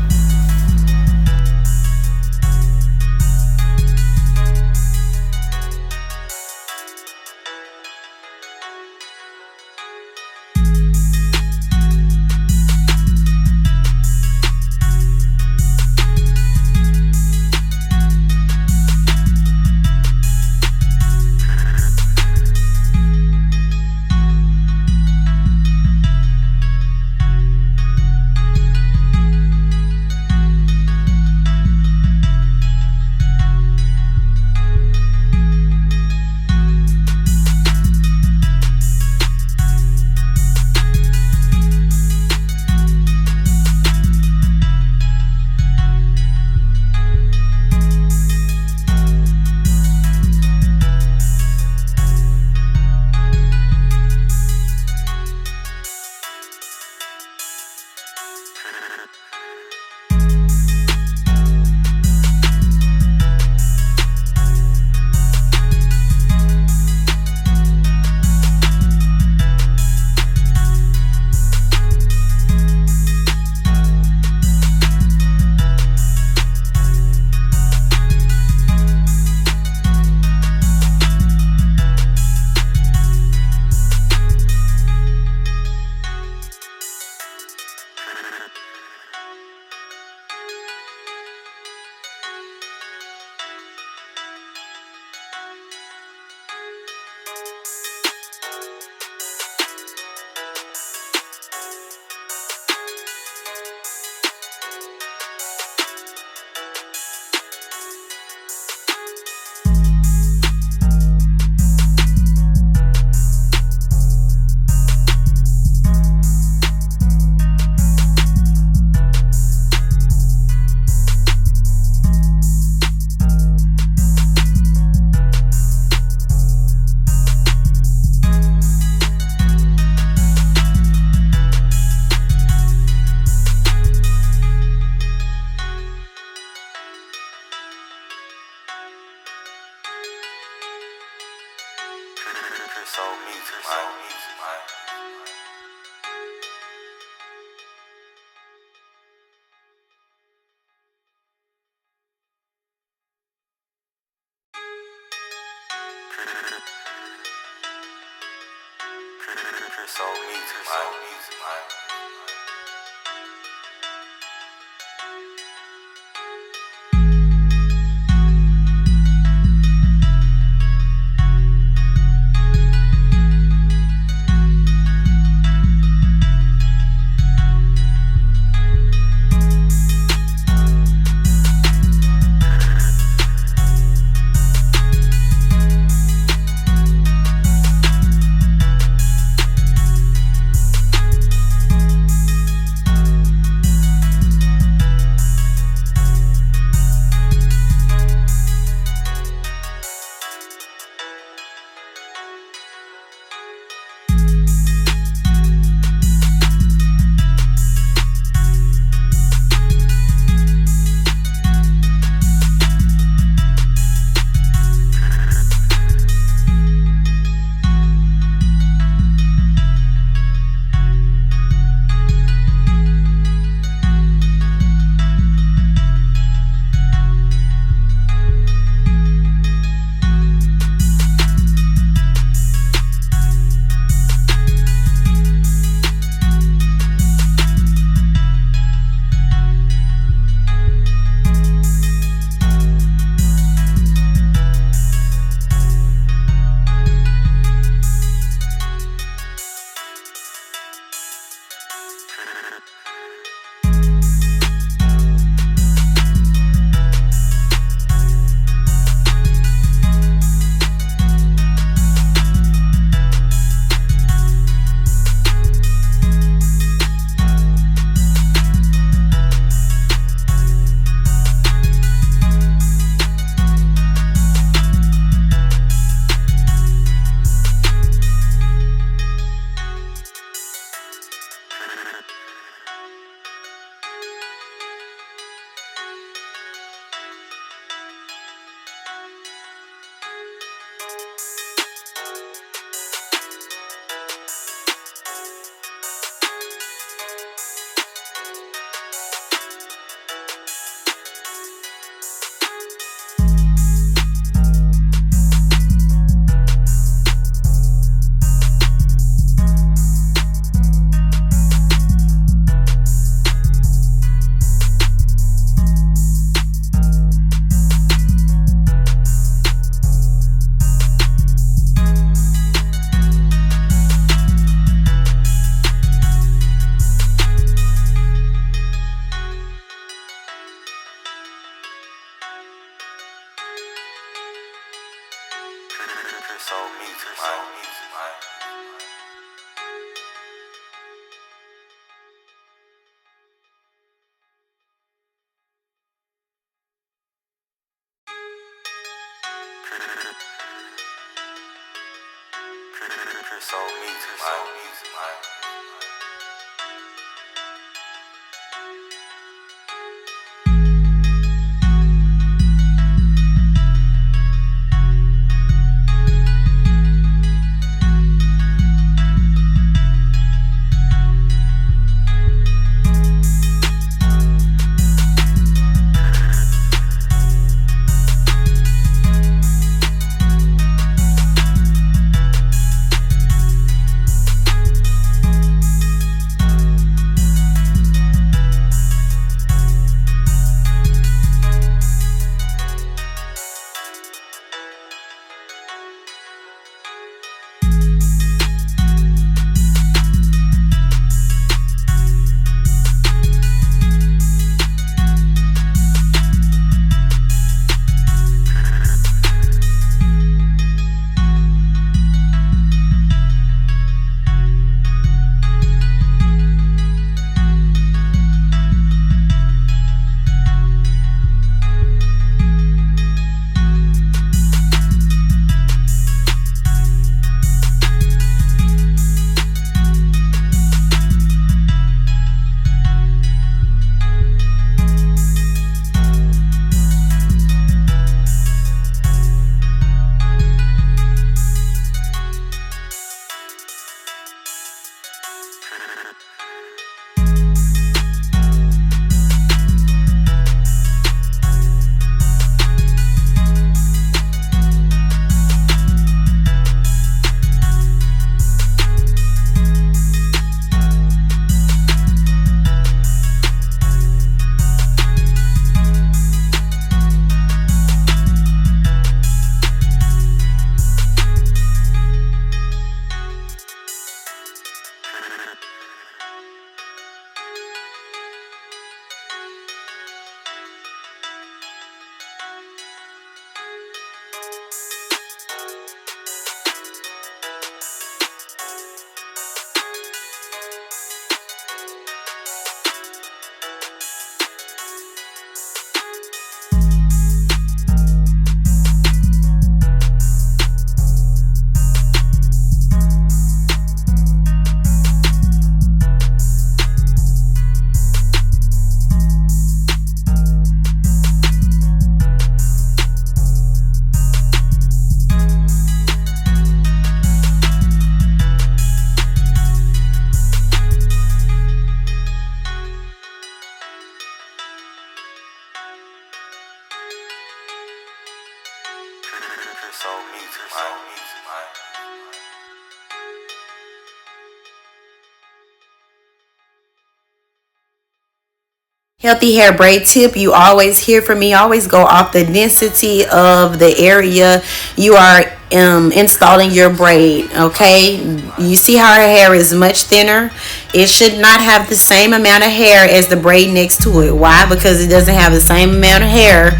Healthy hair braid tip, you always hear from me, always go off the density of the area you are installing your braid. Okay, you see how her hair is much thinner. It should not have the same amount of hair as the braid next to it. Why? Because it doesn't have the same amount of hair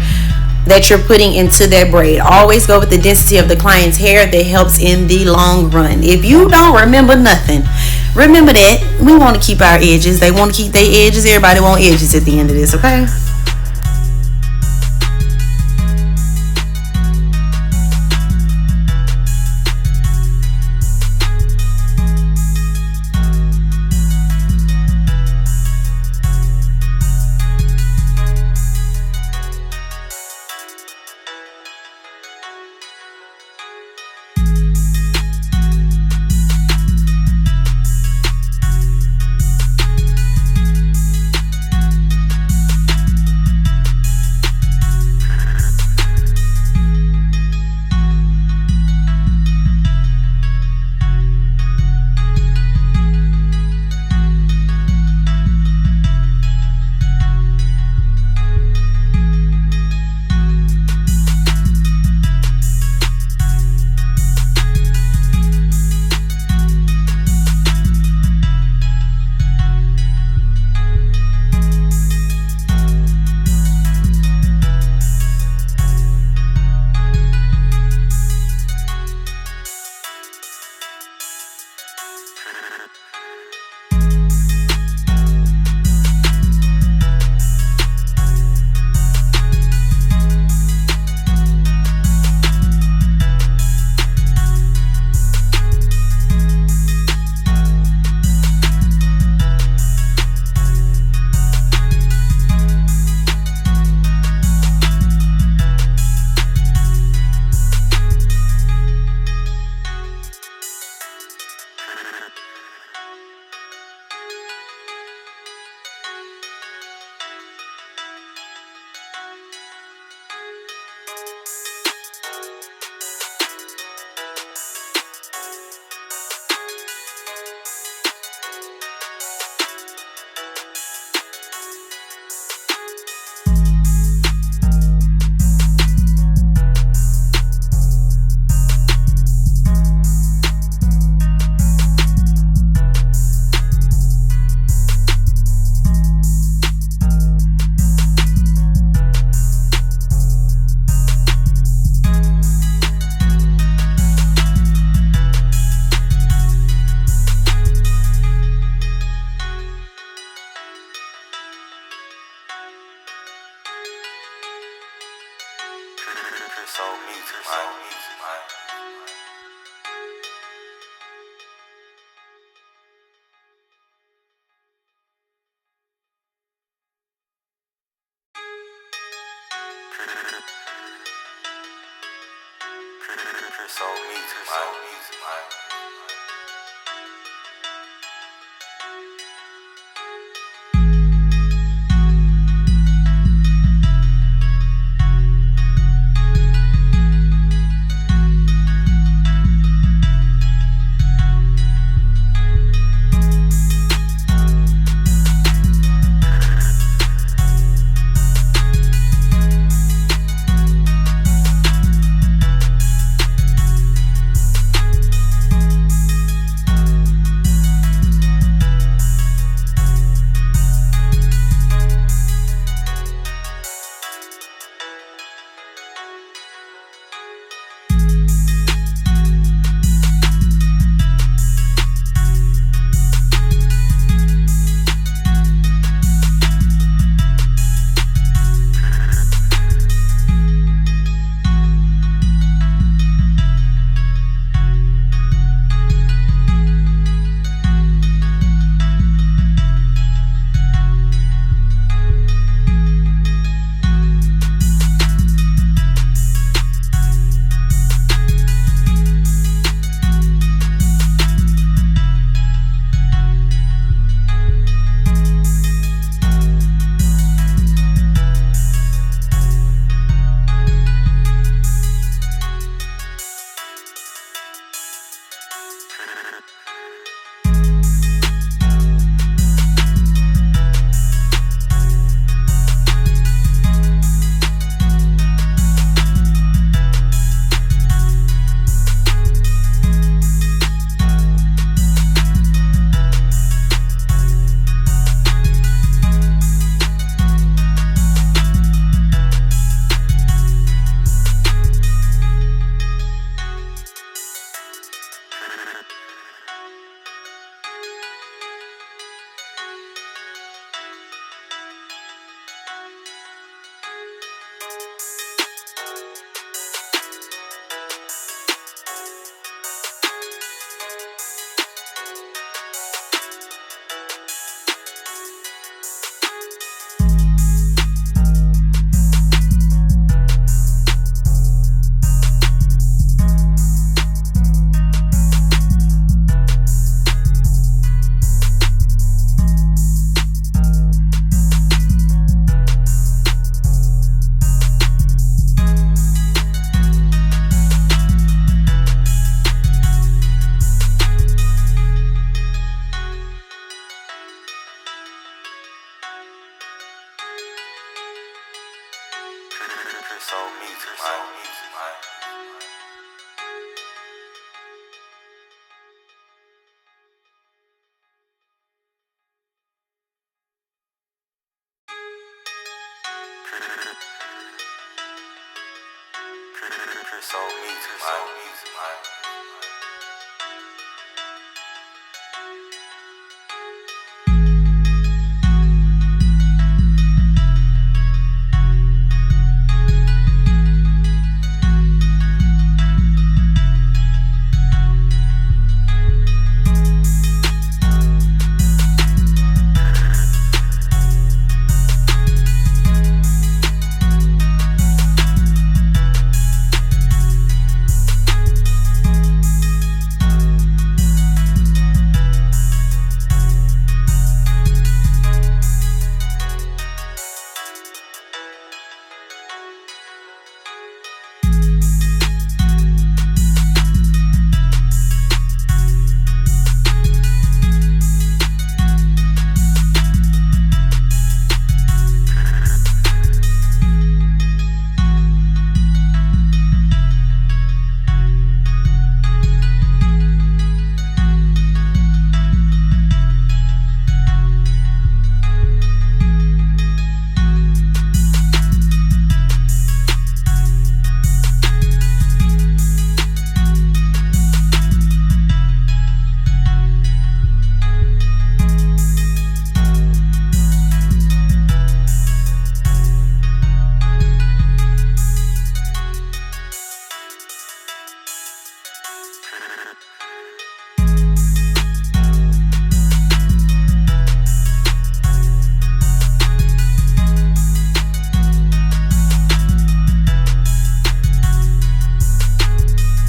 that you're putting into that braid. Always go with the density of the client's hair. That helps in the long run. If you don't remember nothing, remember that we want to keep our edges. They want to keep their edges. Everybody want edges at the end of this, okay?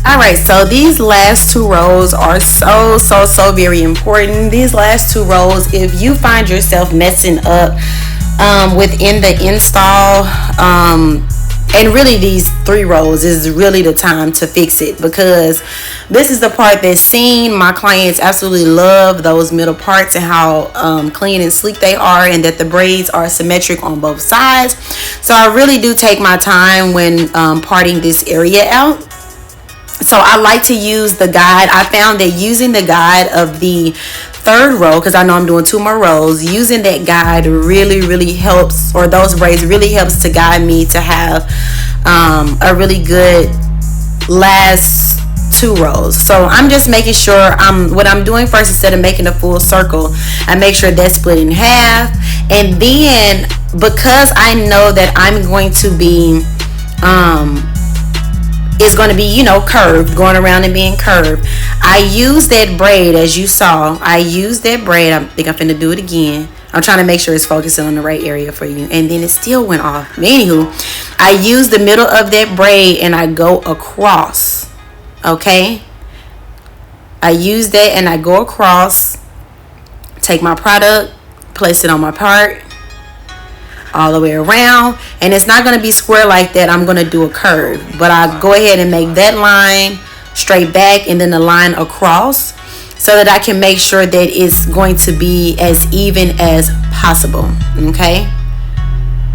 All right, so these last two rows are so very important. These last two rows, if you find yourself messing up within the install, and really these three rows is really the time to fix it, because this is the part that's seen. My clients absolutely love those middle parts and how clean and sleek they are, and that the braids are symmetric on both sides. So I really do take my time when parting this area out. So I like to use the guide. I found that using the guide of the third row, because I know I'm doing two more rows, using that guide really helps, or those braids really helps to guide me to have a really good last two rows. So I'm just making sure what I'm doing first, instead of making a full circle, I make sure that's split in half. And then, because I know that I'm going to be is going to be, you know, curved, going around and being curved, I use that braid. As you saw, I use that braid. I think I'm finna do it again. I'm trying to make sure it's focusing on the right area for you, and then it still went off. Anywho, I use the middle of that braid and I go across. Okay, I use that and I go across, take my product, place it on my part, all the way around. And it's not going to be square like that. I'm going to do a curve, but I go ahead and make that line straight back, and then the line across, so that I can make sure that it's going to be as even as possible. Okay,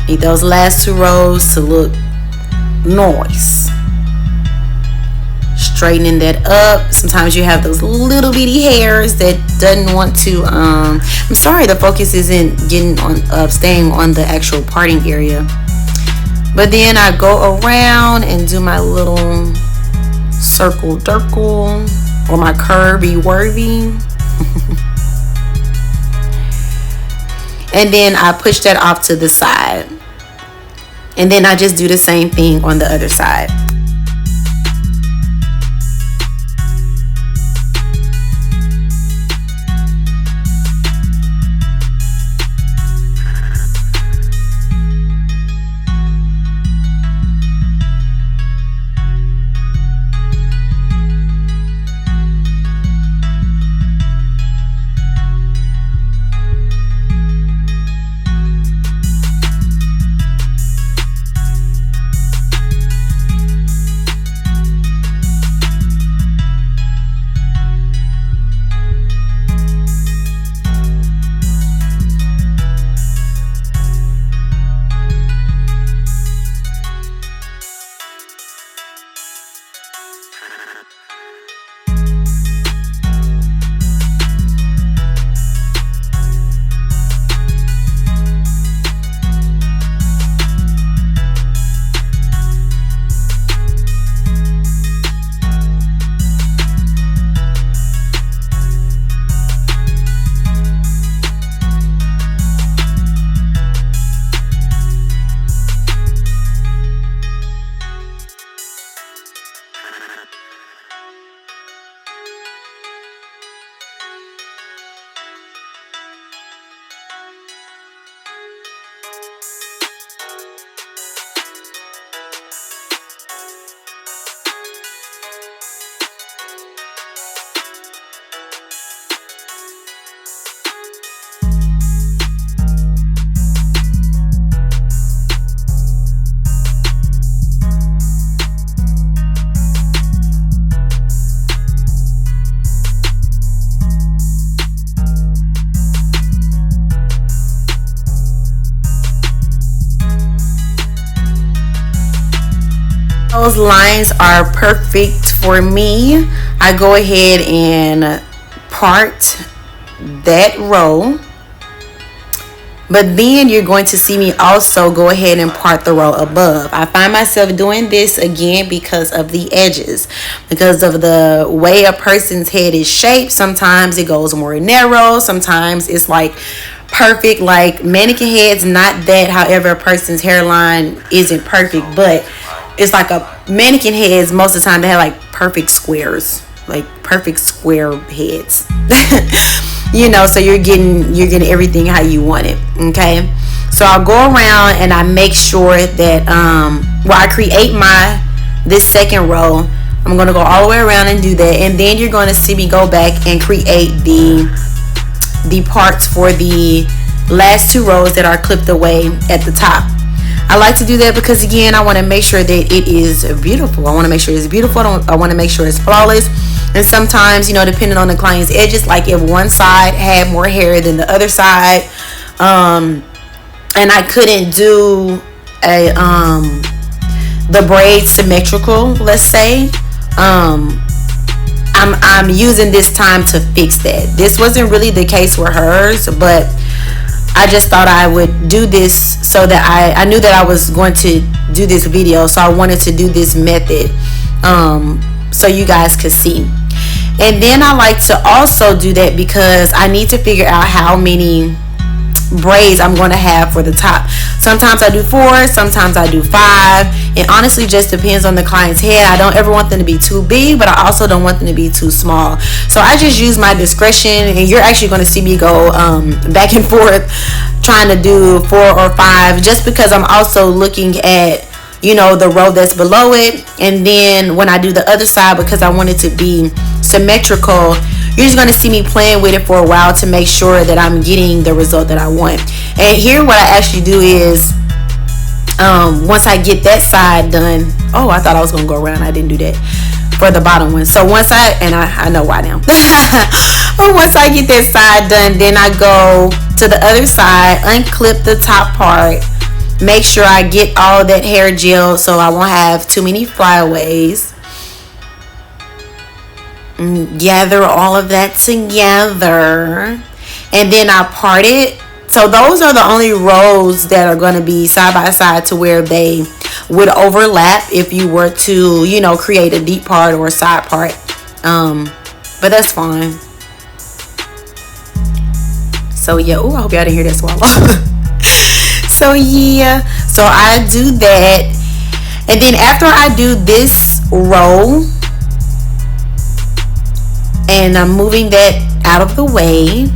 need those last two rows to look nice. Straightening that up. Sometimes you have those little bitty hairs that doesn't want to I'm sorry, the focus isn't getting on staying on the actual parting area. But then I go around and do my little circle dirkle, or my curvy worvy. And then I push that off to the side, and then I just do the same thing on the other side. those lines are perfect for me, I go ahead and part that row. But then you're going to see me also go ahead and part the row above. I find myself doing this again because of the edges, because of the way a person's head is shaped. Sometimes it goes more narrow, sometimes it's like perfect, like mannequin heads. Not that, however, a person's hairline isn't perfect, but it's like a mannequin heads most of the time they have like perfect squares, like perfect square heads. You know, so you're getting everything how you want it. Okay, so I'll go around and I make sure that I create this second row. I'm going to go all the way around and do that, and then you're going to see me go back and create the parts for the last two rows that are clipped away at the top. I like to do that because, again, I want to make sure that it is beautiful. I want to make sure it's beautiful. I want to make sure it's flawless. And sometimes, you know, depending on the client's edges, like if one side had more hair than the other side, and I couldn't do the braid symmetrical, let's say, I'm using this time to fix that. This wasn't really the case for hers, but I just thought I would do this so that I knew that I was going to do this video, so I wanted to do this method so you guys could see. And then I like to also do that because I need to figure out how many braids I'm going to have for the top. Sometimes I do 4, sometimes I do 5. It honestly just depends on the client's head. I don't ever want them to be too big, but I also don't want them to be too small. So I just use my discretion, and you're actually going to see me go back and forth trying to do 4 or 5, just because I'm also looking at, you know, the row that's below it. And then when I do the other side, because I want it to be symmetrical, you're just going to see me playing with it for a while to make sure that I'm getting the result that I want. And here what I actually do is, once I get that side done, oh, I thought I was going to go around. I didn't do that for the bottom one. So once I know why now. But once I get that side done, then I go to the other side, unclip the top part, make sure I get all that hair gel so I won't have too many flyaways. Gather all of that together, and then I part it. So those are the only rows that are going to be side by side to where they would overlap if you were to, you know, create a deep part or a side part. But that's fine. So yeah, oh, I hope y'all didn't hear that swallow. So yeah, so I do that, and then after I do this row and I'm moving that out of the way,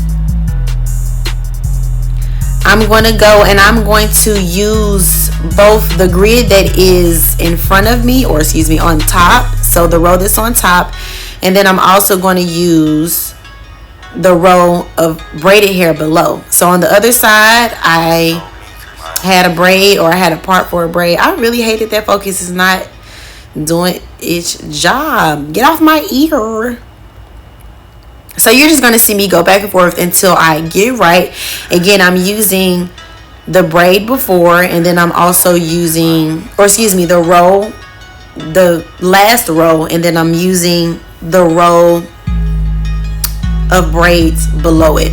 I'm going to go and I'm going to use both the grid that is in front of me, or excuse me, on top, so the row that's on top, and then I'm also going to use the row of braided hair below. So on the other side, I had a braid, or I had a part for a braid. I really hated that focus is not doing its job. Get off my ear. So you're just going to see me go back and forth until I get it right. Again, I'm using the braid before, and then I'm also using, or excuse me, the last row, and then I'm using the row of braids below it.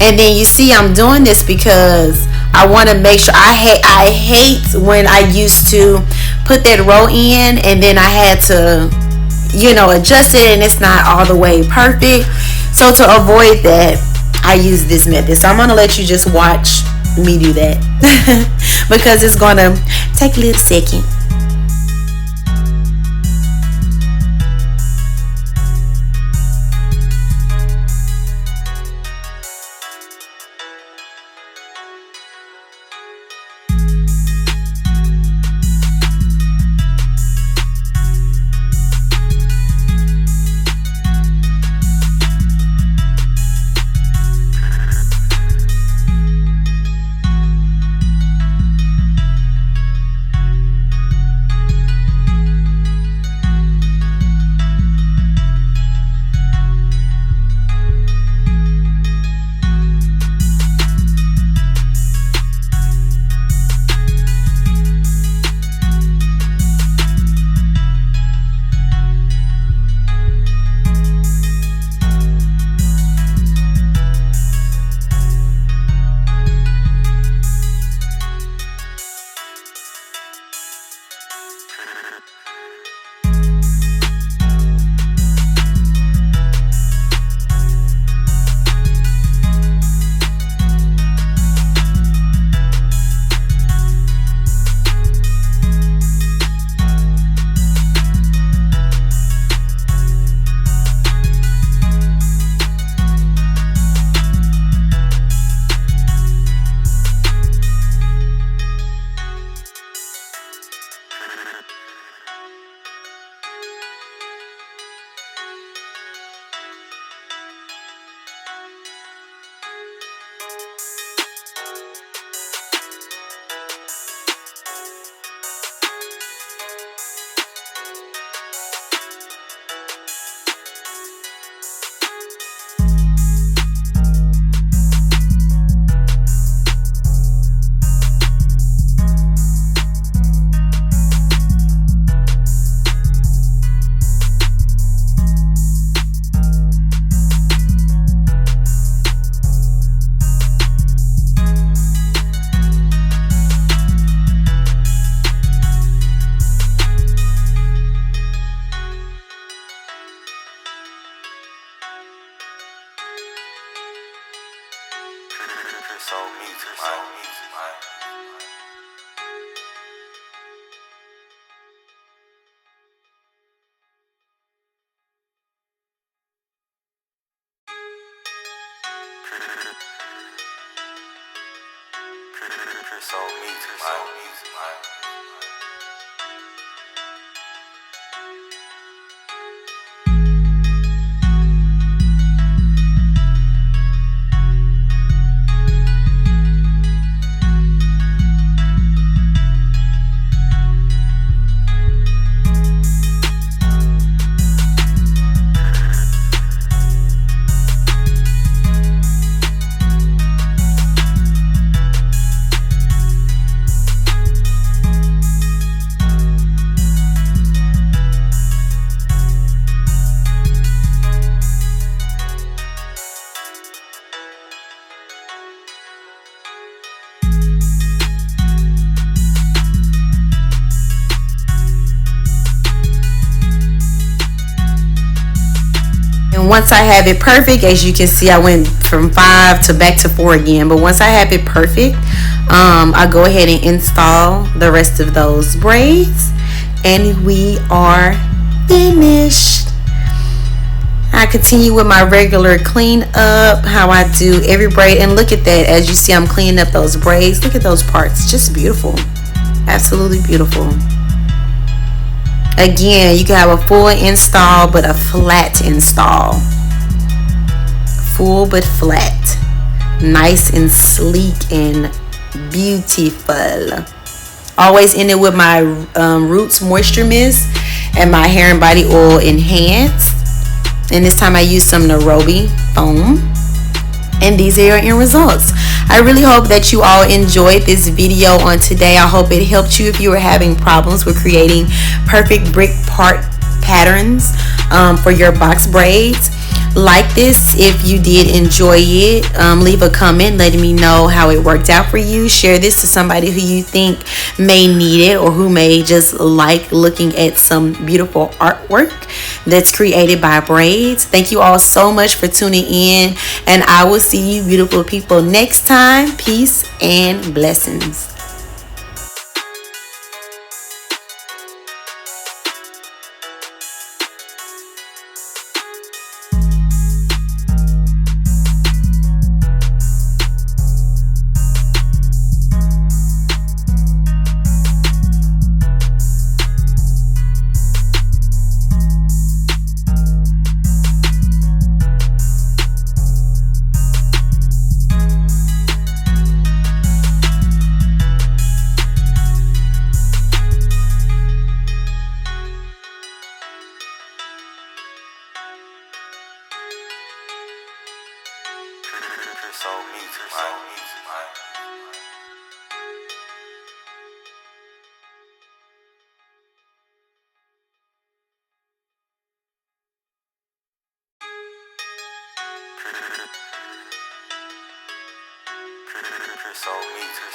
And then you see I'm doing this because I want to make sure, I hate when I used to put that row in and then I had to, you know, adjust it and it's not all the way perfect. So to avoid that, I use this method. So I'm going to let you just watch me do that because it's going to take a little second. And once I have it perfect, as you can see, I went from 5 to back to 4 again. But once I have it perfect, I go ahead and install the rest of those braids, and we are finished. I continue with my regular clean up, how I do every braid. And look at that. As you see, I'm cleaning up those braids. Look at those parts. Just beautiful. Absolutely beautiful. Again, you can have a full install, but a flat install. Full but flat. Nice and sleek and beautiful. Always end it with my Roots Moisture Mist and my Hair and Body Oil Enhanced. And this time I used some Robyn foam. And these are your end results. I really hope that you all enjoyed this video on today. I hope it helped you if you were having problems with creating perfect brick part patterns for your box braids. Like this if you did enjoy it. Leave a comment letting me know how it worked out for you. Share this to somebody who you think may need it, or who may just like looking at some beautiful artwork that's created by braids. Thank you all so much for tuning in, and I will see you beautiful people next time. Peace and blessings. So music,